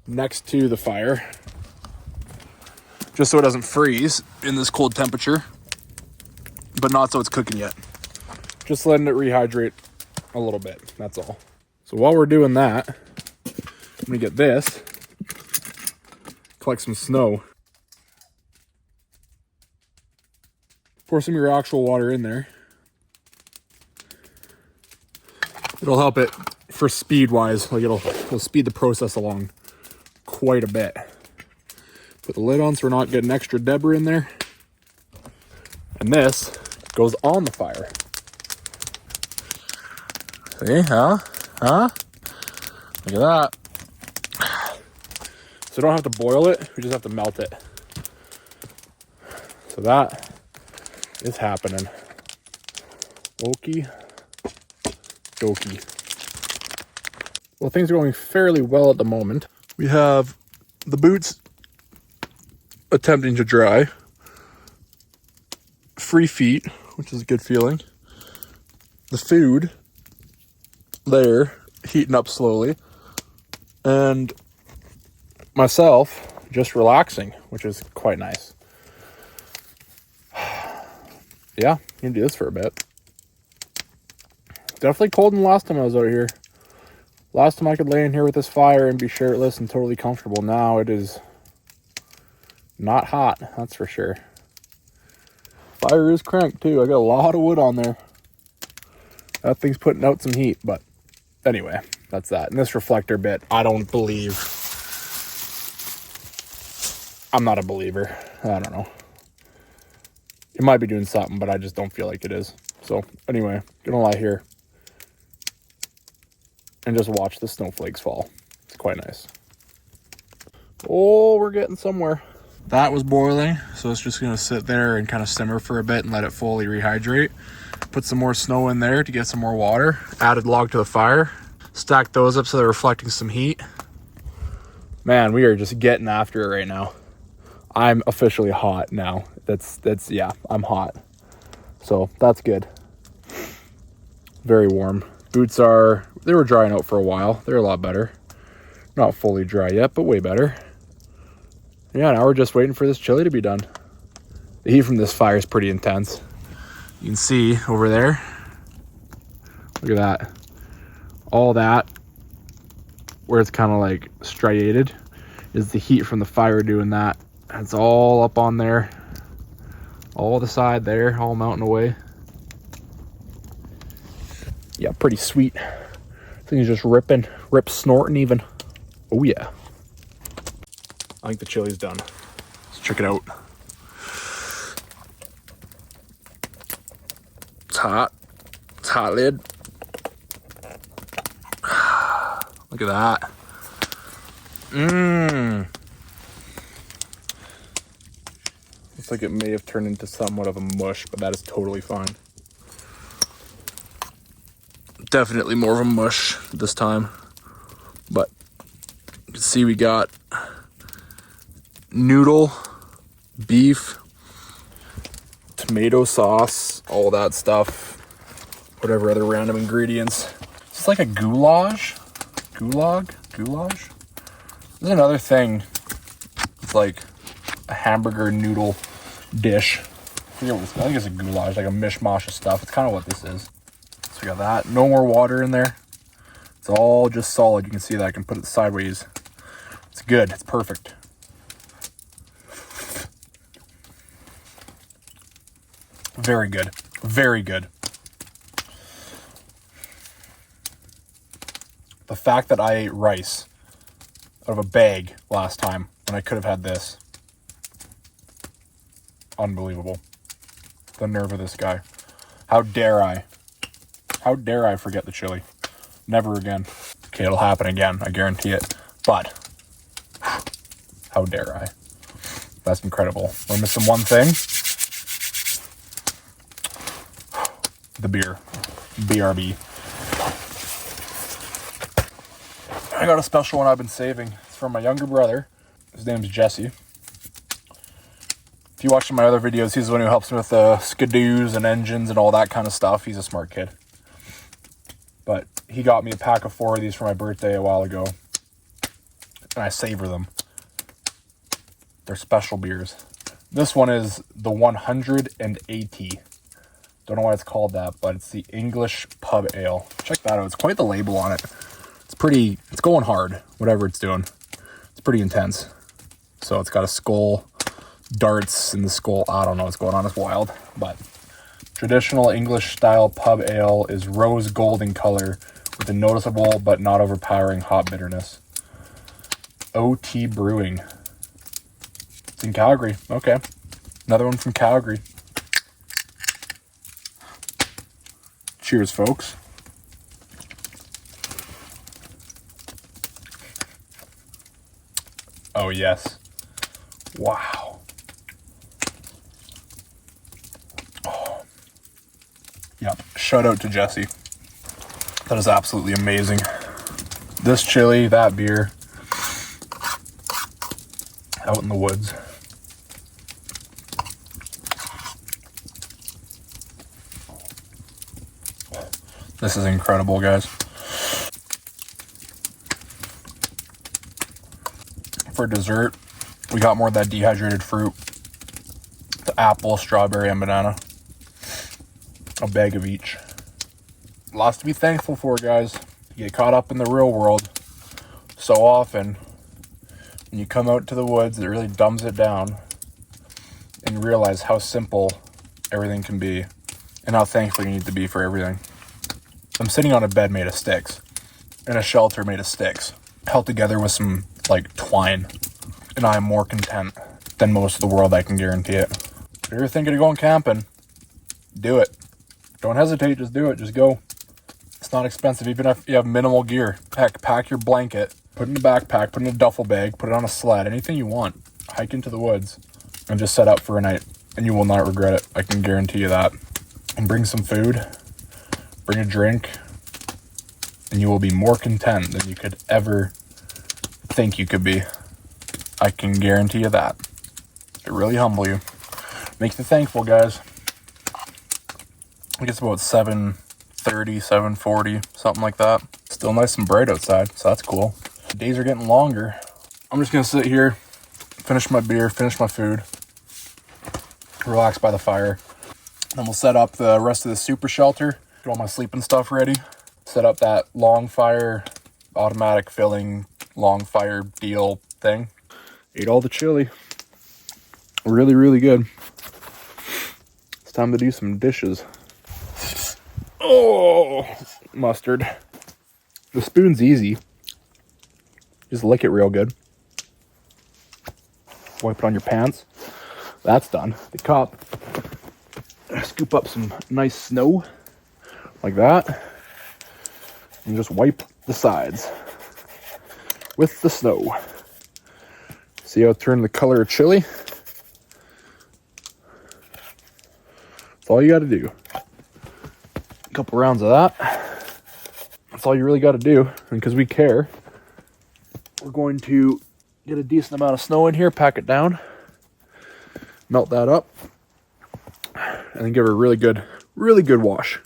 next to the fire, just so it doesn't freeze in this cold temperature, but not so it's cooking yet. Just letting it rehydrate a little bit, that's all. So while we're doing that, I'm gonna get this, collect some snow. Pour some of your actual water in there. It'll help it for speed wise, like it'll speed the process along quite a bit. Put the lid on so we're not getting extra debris in there. And this goes on the fire. See, huh? Look at that. So we don't have to boil it, we just have to melt it. So that is happening. Okie dokie. Well, things are going fairly well at the moment. We have the boots attempting to dry. Free feet, which is a good feeling. The food there, heating up slowly. And myself just relaxing, which is quite nice. Yeah, you can do this for a bit. Definitely cold than last time I was out here. Last time I could lay in here with this fire and be shirtless and totally comfortable. Now it is not hot, that's for sure. Fire is cranked too. I got a lot of wood on there. That thing's putting out some heat, but anyway, that's that. And this reflector bit, I don't believe. I'm not a believer. I don't know. It might be doing something, but I just don't feel like it is. So anyway, gonna lie here and just watch the snowflakes fall. It's quite nice. Oh, we're getting somewhere. That was boiling, so it's just gonna sit there and kind of simmer for a bit and let it fully rehydrate. Put some more snow in there to get some more water. Added log to the fire. Stack those up so they're reflecting some heat. Man, we are just getting after it right now. I'm officially hot now. That's yeah, I'm hot. So that's good. Very warm. Boots they were drying out for a while. They're a lot better. Not fully dry yet, but way better. Yeah, now we're just waiting for this chili to be done. The heat from this fire is pretty intense. You can see over there. Look at that. All that, where it's kind of like striated, is the heat from the fire doing that. It's all up on there. All the side there, all melting away. Yeah, pretty sweet. Thing's just rip snorting even. Oh yeah. I think the chili's done. Let's check it out. It's hot. It's hot, lid. Look at that. Looks like it may have turned into somewhat of a mush, but that is totally fine. Definitely more of a mush this time. But you can see we got noodle, beef, tomato sauce, all that stuff, whatever other random ingredients. It's like a goulash. Goulash? There's another thing. It's like a hamburger noodle dish. I think it's a goulash, like a mishmash of stuff. It's kind of what this is. So we got that. No more water in there. It's all just solid. You can see that. I can put it sideways. It's good. It's perfect. Very good. Very good. The fact that I ate rice out of a bag last time when I could have had this. Unbelievable. The nerve of this guy. How dare I? How dare I forget the chili? Never again. Okay, it'll happen again. I guarantee it. But how dare I? That's incredible. We're missing one thing. The beer. BRB. I got a special one I've been saving. It's from my younger brother. His name's Jesse. If you watch my other videos, he's the one who helps me with the skidoos and engines and all that kind of stuff. He's a smart kid. But he got me a pack of 4 of these for my birthday a while ago. And I savor them. They're special beers. This one is the 180. Don't know why it's called that, but it's the English Pub Ale. Check that out. It's quite the label on it. It's going hard, whatever it's doing. It's pretty intense. So it's got a skull, darts in the skull. I don't know what's going on. It's wild. But traditional English style pub ale is rose gold in color with a noticeable but not overpowering hop bitterness. OT Brewing. It's in Calgary. Okay. Another one from Calgary. Cheers, folks. Oh, yes. Wow. Oh. Yep. Shout out to Jesse. That is absolutely amazing. This chili, that beer. Out in the woods. This is incredible, guys. For dessert, we got more of that dehydrated fruit. The apple, strawberry, and banana. A bag of each. Lots to be thankful for, guys. You get caught up in the real world so often. When you come out to the woods, it really dumbs it down. And you realize how simple everything can be. And how thankful you need to be for everything. I'm sitting on a bed made of sticks. In a shelter made of sticks. Held together with some, like, twine. And I am more content than most of the world, I can guarantee it. If you're thinking of going camping, do it. Don't hesitate, just do it. Just go. It's not expensive, even if you have minimal gear. Heck, pack your blanket, put it in a backpack, put it in a duffel bag, put it on a sled, anything you want. Hike into the woods and just set up for a night. And you will not regret it. I can guarantee you that. And bring some food. Bring a drink, and you will be more content than you could ever think you could be. I can guarantee you that. It really humble you. Makes you thankful, guys. I guess about 7:30, 7:40, something like that. Still nice and bright outside, so that's cool. The days are getting longer. I'm just gonna sit here, finish my beer, finish my food, relax by the fire. Then we'll set up the rest of the super shelter. Get all my sleeping stuff ready. Set up that long fire, automatic filling, long fire deal thing. Ate all the chili. Really, really good. It's time to do some dishes. Oh, mustard. The spoon's easy. Just lick it real good. Wipe it on your pants. That's done. The cup. Scoop up some nice snow. Like that. And just wipe the sides with the snow. See how it turned the color of chili? That's all you got to do. A couple rounds of that. That's all you really got to do. And because we care, we're going to get a decent amount of snow in here, pack it down, melt that up, and then give it a really good wash.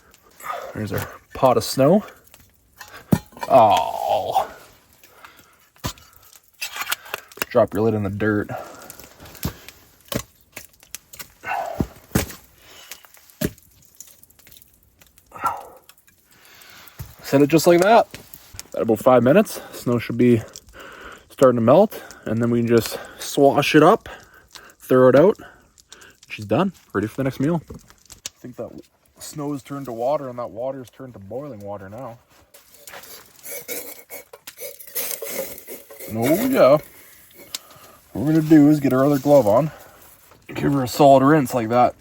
There's our pot of snow. Oh. Drop your lid in the dirt. Set it just like that. About 5 minutes. Snow should be starting to melt. And then we can just swash it up, throw it out. She's done. Ready for the next meal. I think that snow has turned to water, and that water has turned to boiling water now. Oh yeah. What we're gonna do is get our other glove on, give her a solid rinse like that.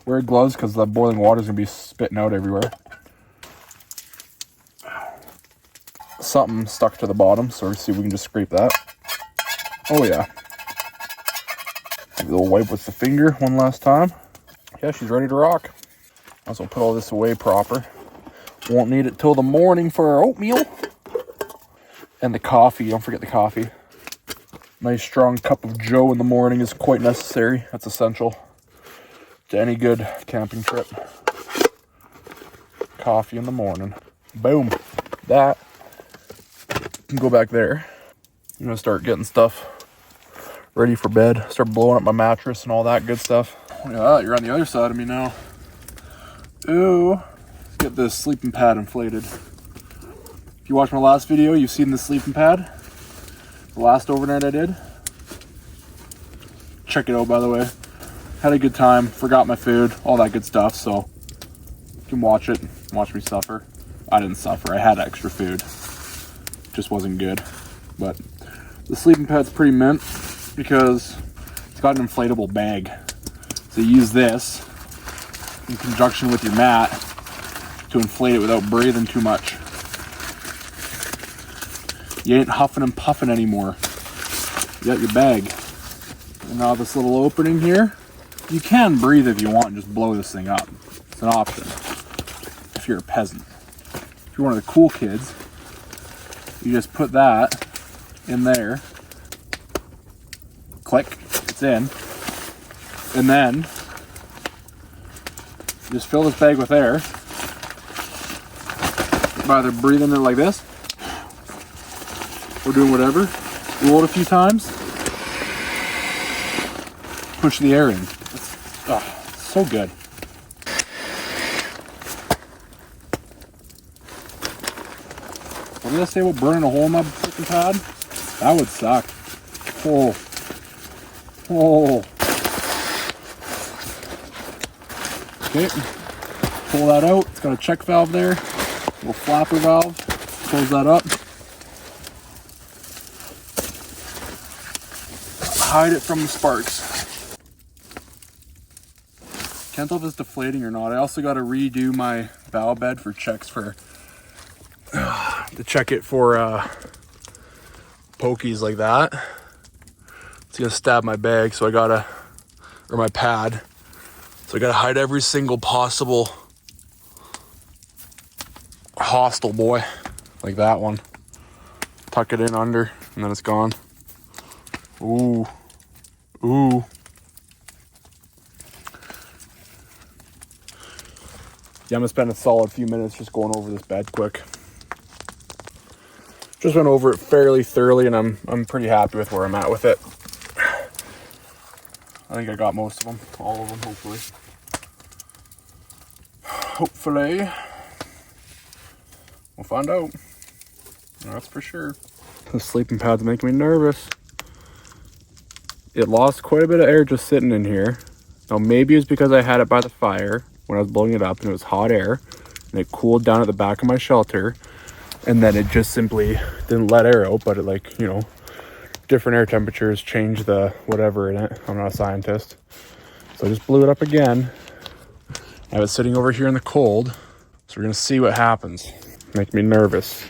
Wear gloves because the boiling water is gonna be spitting out everywhere. Something stuck to the bottom, so let's see if we can just scrape that. Oh yeah. Give a little wipe with the finger one last time. Yeah, she's ready to rock. Also put all this away proper. Won't need it till the morning for our oatmeal. And the coffee, don't forget the coffee. Nice strong cup of joe in the morning is quite necessary. That's essential to any good camping trip. Coffee in the morning. Boom. That can go back there. I'm gonna start getting stuff ready for bed. Start blowing up my mattress and all that good stuff. Look at that, you're on the other side of me now. Ooh. Let's get this sleeping pad inflated. If you watched my last video, you've seen the sleeping pad. The last overnight I did. Check it out, by the way. Had a good time, forgot my food, all that good stuff, so you can watch it, watch me suffer. I didn't suffer, I had extra food. Just wasn't good. But the sleeping pad's pretty mint because it's got an inflatable bag. So you use this in conjunction with your mat to inflate it without breathing too much. You ain't huffing and puffing anymore. You got your bag. And now this little opening here, you can breathe if you want and just blow this thing up. It's an option if you're a peasant. If you're one of the cool kids, you just put that in there. Click, it's in. And then just fill this bag with air by either breathing it like this or doing whatever. Roll it a few times. Push the air in. It's so good. What did I say about burning a hole in my freaking pad? That would suck. Oh. Okay. Pull that out. It's got a check valve there. Little flapper valve. Close that up. Hide it from the sparks. Can't tell if it's deflating or not. I also got to redo my bow bed for checks for to check it for pokies like that. It's gonna stab my bag, so I gotta, or my pad. So I gotta hide every single possible hostile boy, like that one. Tuck it in under, and then it's gone. Ooh. Ooh. Yeah, I'm gonna spend a solid few minutes just going over this bed quick. Just went over it fairly thoroughly, and I'm pretty happy with where I'm at with it. I think I got most of them, all of them, hopefully. Hopefully. We'll find out. That's for sure. The sleeping pad's making me nervous. It lost quite a bit of air just sitting in here. Now maybe it's because I had it by the fire when I was blowing it up and it was hot air and it cooled down at the back of my shelter, and then it just simply didn't let air out, but it, like, you know, different air temperatures change the whatever in it. I'm not a scientist. So I just blew it up again. I have it sitting over here in the cold. So we're gonna see what happens. Make me nervous.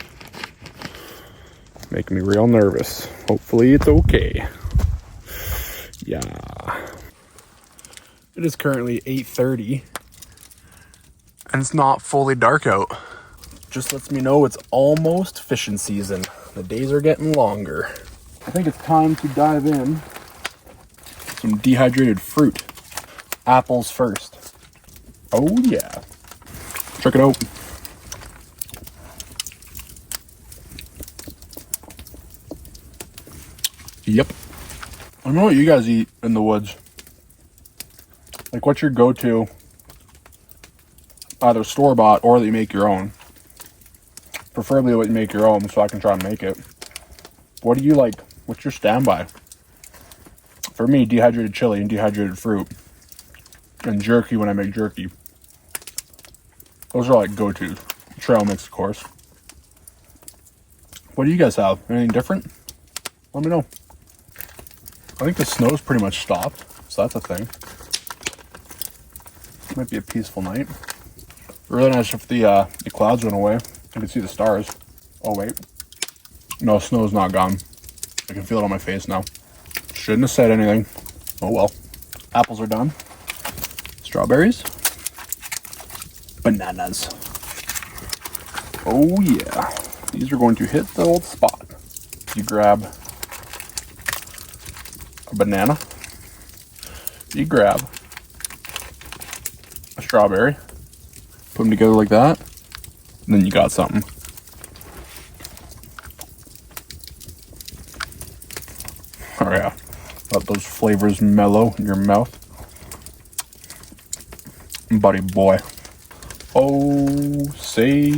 Making me real nervous. Hopefully it's okay. Yeah. It is currently 8:30 and it's not fully dark out. Just lets me know it's almost fishing season. The days are getting longer. I think it's time to dive in. Some dehydrated fruit. Apples first. Oh yeah. Check it out. Yep. I don't know what you guys eat in the woods. Like, what's your go-to? Either store-bought or that you make your own. Preferably what you make your own, so I can try and make it. What do you like? What's your standby? For me, dehydrated chili and dehydrated fruit. And jerky when I make jerky. Those are like go-tos. Trail mix, of course. What do you guys have? Anything different? Let me know. I think the snow's pretty much stopped, so that's a thing. Might be a peaceful night. Really nice if the clouds went away. I can see the stars. Oh wait. No, snow's not gone. I can feel it on my face now. Shouldn't have said anything. Oh well. Apples are done. Strawberries. Bananas. Oh yeah. These are going to hit the old spot. You grab a banana, you grab a strawberry, put them together like that, and then you got something. Oh yeah, let those flavors mellow in your mouth. Buddy boy. Oh, say,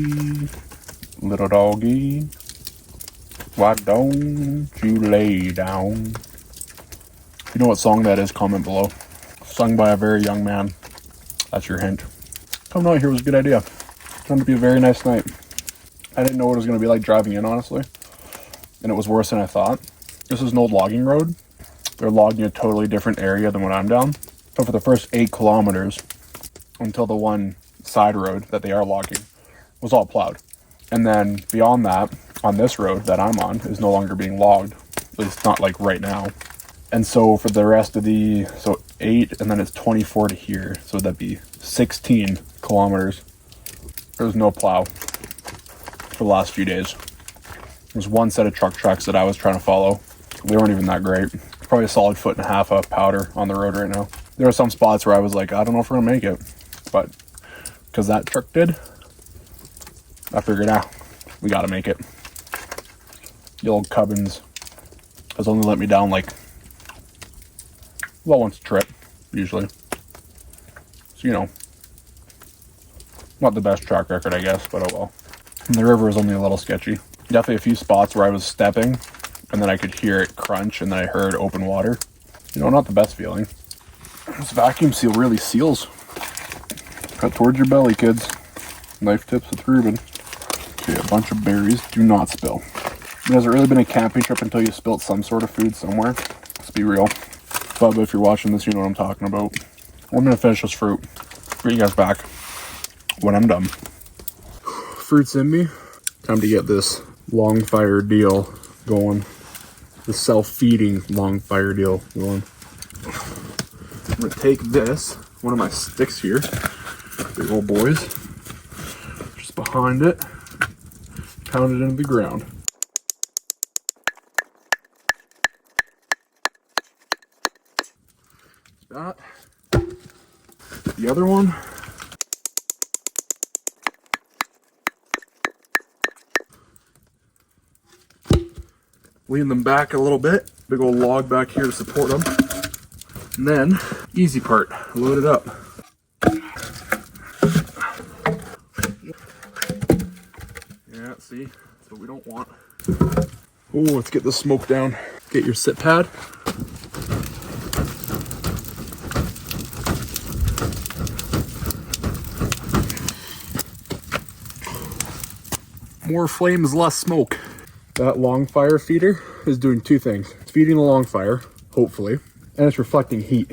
little doggy, why don't you lay down? If you know what song that is, comment below. Sung by a very young man. That's your hint. Coming out here was a good idea. Turned to be a very nice night. I didn't know what it was going to be like driving in, honestly. And it was worse than I thought. This is an old logging road. They're logging a totally different area than what I'm down. So for the first 8 kilometers, until the one side road that they are logging was all plowed. And then beyond that, on this road that I'm on, is no longer being logged. At least not like right now. And so for the rest of the, so 8 and then it's 24 to here. So that'd be 16 kilometers. There's no plow for the last few days. There's one set of truck tracks that I was trying to follow. They weren't even that great. Probably a solid 1.5 foot of powder on the road right now. There are some spots where I was like, I don't know if we're gonna make it. But because that truck did, I figured out we gotta make it. The old Cubbins has only let me down like, well, once a trip, usually. So, you know, not the best track record, I guess, but oh well. And the river was only a little sketchy. Definitely a few spots where I was stepping and then I could hear it crunch and then I heard open water. You know, not the best feeling. This vacuum seal really seals. Cut towards your belly, kids. Knife tips with Ruben. Okay, a bunch of berries. Do not spill. It hasn't really been a camping trip until you spilt some sort of food somewhere. Let's be real. Bub, if you're watching this, you know what I'm talking about. I'm gonna finish this fruit. Bring you guys back when I'm done. Fruit's in me. Time to get this long fire deal going. The self-feeding long fire deal going. I'm gonna take this, one of my sticks here, big old boys, just behind it, pound it into the ground. That. The other one. Lean them back a little bit. Big old log back here to support them. And then, easy part, load it up. Yeah, see, that's what we don't want. Oh, let's get the smoke down. Get your sit pad. More flames, less smoke. That long fire feeder is doing 2 things. It's feeding the long fire, hopefully, and it's reflecting heat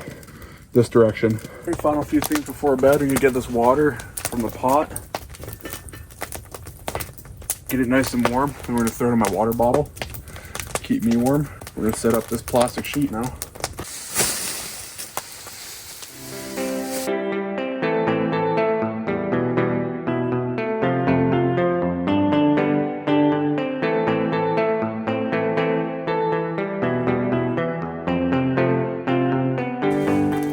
this direction. Final few things before bed. We're gonna get this water from the pot. Get it nice and warm. And we're gonna throw it in my water bottle. Keep me warm. We're gonna set up this plastic sheet now.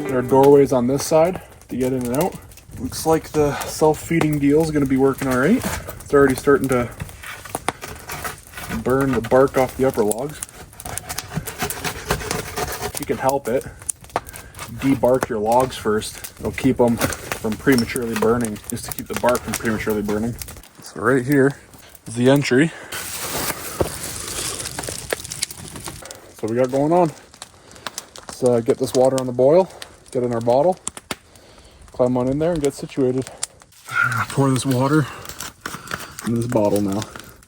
There are doorways on this side to get in and out. Looks like the self-feeding deal is going to be working all right. It's already starting to burn the bark off the upper logs. If you can help it, debark your logs first. It'll keep them from prematurely burning, just to keep the bark from prematurely burning. So right here is the entry. So we got going on. Let's get this water on the boil. Get in our bottle, climb on in there and get situated. Pour this water in this bottle now.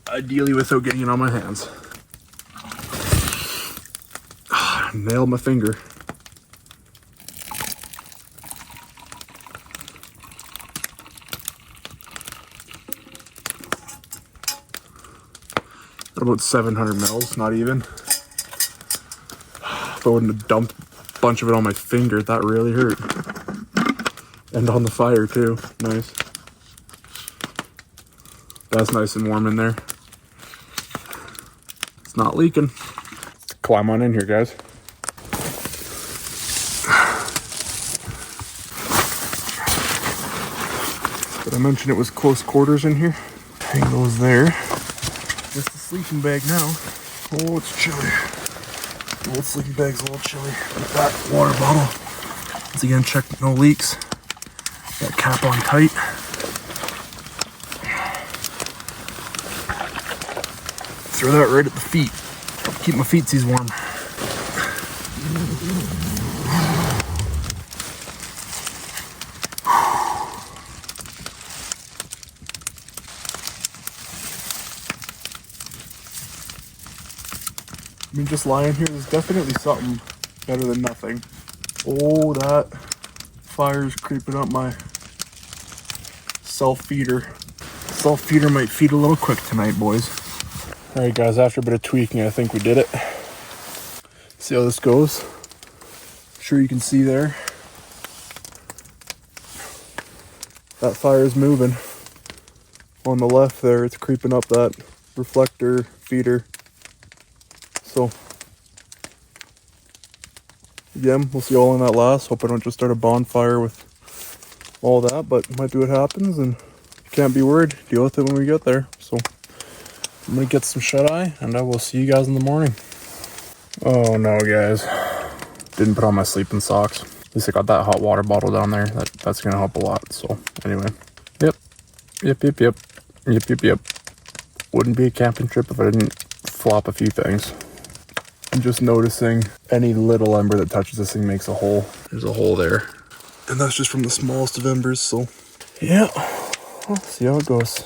Ideally without getting it on my hands. Nailed my finger. About 700 mils, not even. If I wouldn't have dumped a bunch of it on my finger, that really hurt. And on the fire too, nice. That's nice and warm in there. It's not leaking. Let's climb on in here, guys. Did I mention it was close quarters in here? Hang those there. Just a sleeping bag now. Oh, it's chilly. The old sleeping bag's a little chilly. Got that water bottle. Once again, check no leaks. That cap on tight. Throw that right at the feet. Keep my feetsies warm. I mean, just lying here, there's definitely something better than nothing. Oh, that fire's creeping up my self-feeder. Self-feeder might feed a little quick tonight, boys. All right, guys, after a bit of tweaking, I think we did it. See how this goes? I'm sure you can see there. That fire is moving. On the left there, it's creeping up that reflector feeder. So, again, we'll see all in that last. Hope I don't just start a bonfire with all that, but might be what happens, and can't be worried. Deal with it when we get there. So, I'm gonna get some shut-eye, and I will see you guys in the morning. Oh no, guys. Didn't put on my sleeping socks. At least I got that hot water bottle down there. That's gonna help a lot. So, anyway. Yep. Wouldn't be a camping trip if I didn't flop a few things. I'm just noticing any little ember that touches this thing makes a hole. There's a hole there. And that's just from the smallest of embers, so yeah. We'll see how it goes.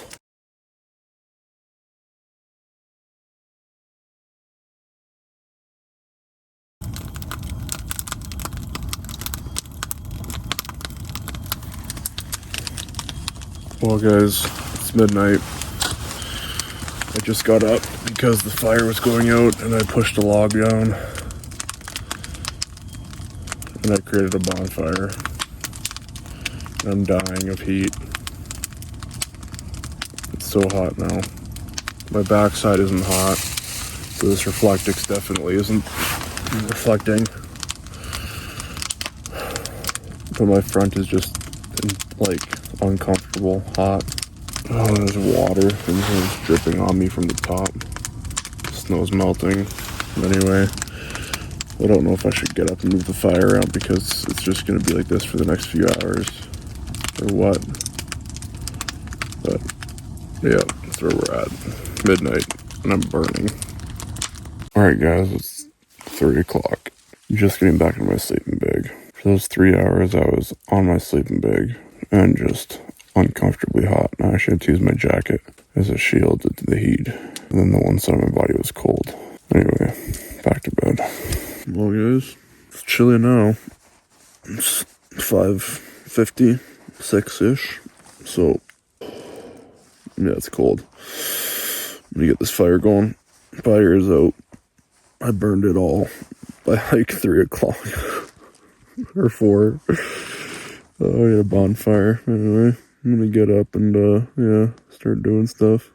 Well guys, it's midnight. I just got up because the fire was going out and I pushed a log down and I created a bonfire. I'm dying of heat. It's so hot now. My backside isn't hot, so this Reflectix definitely isn't reflecting. But my front is just like uncomfortable hot. Oh, there's water and it's dripping on me from the top. Snow's melting. Anyway, I don't know if I should get up and move the fire around because it's just going to be like this for the next few hours or what. But yeah, that's where we're at. Midnight and I'm burning. Alright guys, it's 3 o'clock. Just getting back into my sleeping bag. For those 3 hours I was on my sleeping bag and just uncomfortably hot. I actually had to use my jacket as a shield to the heat. And then the one side of my body was cold. Anyway, back to bed. Well guys, it's chilly now. It's 5:50, 6-ish. So, yeah, it's cold. Let me get this fire going. Fire is out. I burned it all by like 3 o'clock. Or 4. Oh, I got a bonfire. Anyway, I'm gonna get up and, yeah, start doing stuff.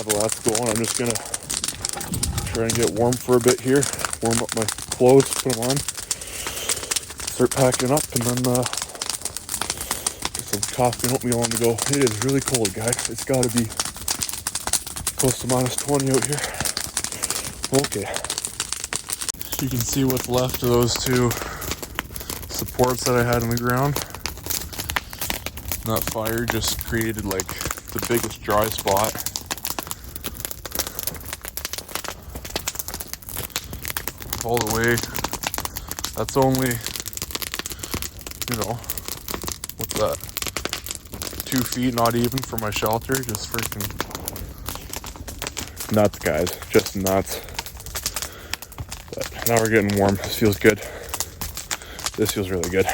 While that's going, I'm just gonna try and get warm for a bit here. Warm up my clothes, put them on. Start packing up, and then get some coffee and oatmeal on the go. It is really cold, guys. It's got to be close to -20 out here. Okay. You can see what's left of those 2 supports that I had in the ground. That fire just created like the biggest dry spot. All the way. That's only, you know, what's that? 2 feet, not even for my shelter. Just freaking nuts, guys. Just nuts. But now we're getting warm. This feels good. This feels really good.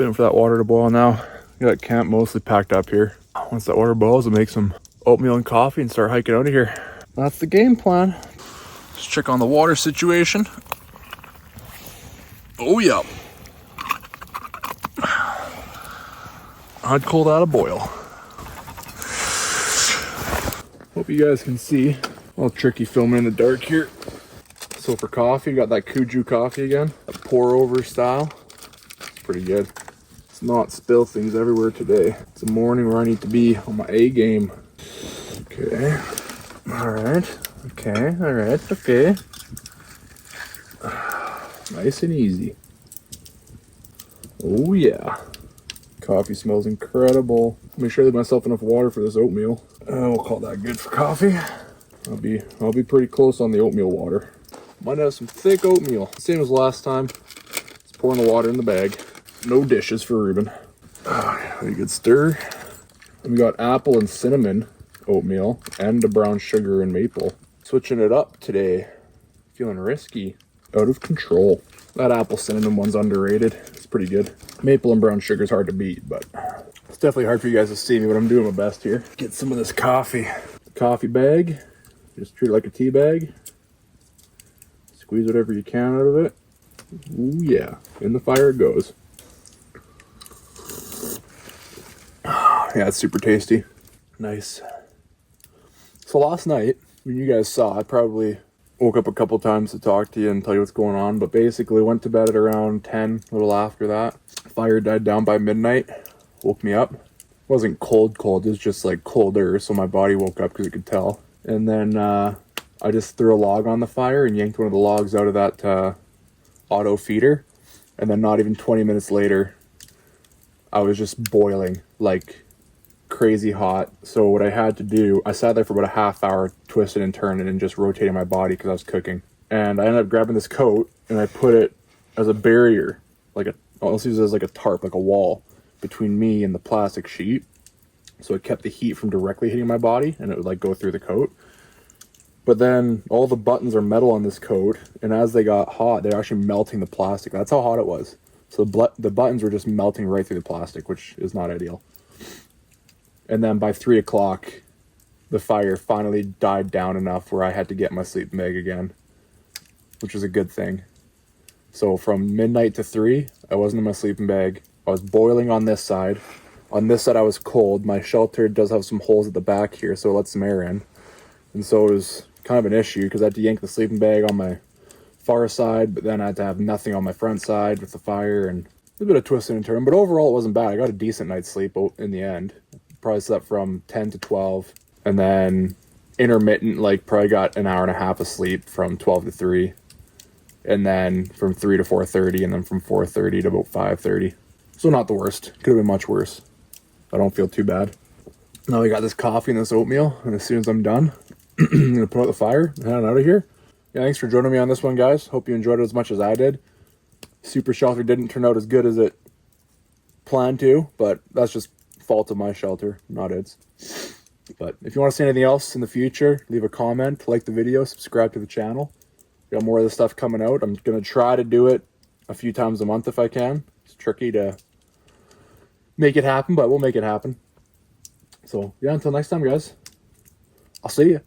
waiting for that water to boil now. Got camp mostly packed up here. Once that water boils, we'll make some oatmeal and coffee and start hiking out of here. That's the game plan. Let's check on the water situation. Oh yeah. Hot cold out of boil. Hope you guys can see. A little tricky filming in the dark here. So for coffee, got that Kuju coffee again. A pour over style. It's pretty good. Let's not spill things everywhere today. It's a morning where I need to be on my A game. Okay. Alright. Okay. Alright. Okay. Nice and easy. Oh yeah. Coffee smells incredible. Make sure I leave myself enough water for this oatmeal. We'll call that good for coffee. I'll be pretty close on the oatmeal water. Might have some thick oatmeal. Same as last time. Just pouring the water in the bag. No dishes for Ruben. Very good stir. And we got apple and cinnamon oatmeal and a brown sugar and maple. Switching it up today. Feeling risky. Out of control. That apple cinnamon one's underrated. It's pretty good. Maple and brown sugar is hard to beat, but it's definitely hard for you guys to see me, but I'm doing my best here. Get some of this coffee. Coffee bag. Just treat it like a tea bag. Squeeze whatever you can out of it. Ooh yeah. In the fire it goes. Yeah, it's super tasty. Nice. So last night, when you guys saw, I probably woke up a couple times to talk to you and tell you what's going on, but basically went to bed at around 10, a little after that. Fire died down by midnight, woke me up. It wasn't cold, it was just like colder, so my body woke up because it could tell. And then I just threw a log on the fire and yanked one of the logs out of that auto feeder. And then not even 20 minutes later, I was just boiling, like crazy hot. So what I had to do, I sat there for about a half hour, twisting and turning and just rotating my body because I was cooking. And I ended up grabbing this coat and I put it as a barrier, let's use it as like a tarp, like a wall between me and the plastic sheet. So it kept the heat from directly hitting my body and it would like go through the coat. But then all the buttons are metal on this coat, and as they got hot, they're actually melting the plastic. That's how hot it was. So the buttons were just melting right through the plastic, which is not ideal. And then by 3 o'clock, the fire finally died down enough where I had to get my sleeping bag again, which was a good thing. So from midnight to 3, I wasn't in my sleeping bag. I was boiling on this side. On this side, I was cold. My shelter does have some holes at the back here, so it lets some air in. And so it was kind of an issue because I had to yank the sleeping bag on my far side, but then I had to have nothing on my front side with the fire and a bit of twisting and turning. But overall, it wasn't bad. I got a decent night's sleep in the end. Probably slept from 10 to 12, and then intermittent, like probably got an hour and a half of sleep from 12 to 3, and then from 3 to 4:30, and then from 4:30 to about 5:30. So not the worst. Could have been much worse. I don't feel too bad. Now we got this coffee and this oatmeal, and as soon as I'm done, I'm gonna put out the fire and head out of here. Yeah, thanks for joining me on this one, guys. Hope you enjoyed it as much as I did. Super shelter didn't turn out as good as it planned to, but that's just fault of my shelter, not its. But if you want to see anything else in the future, leave a comment, like the video, subscribe to the channel. We got more of this stuff coming out. I'm gonna try to do it a few times a month if I can. It's tricky to make it happen, but we'll make it happen. So yeah, until next time, guys, I'll see you.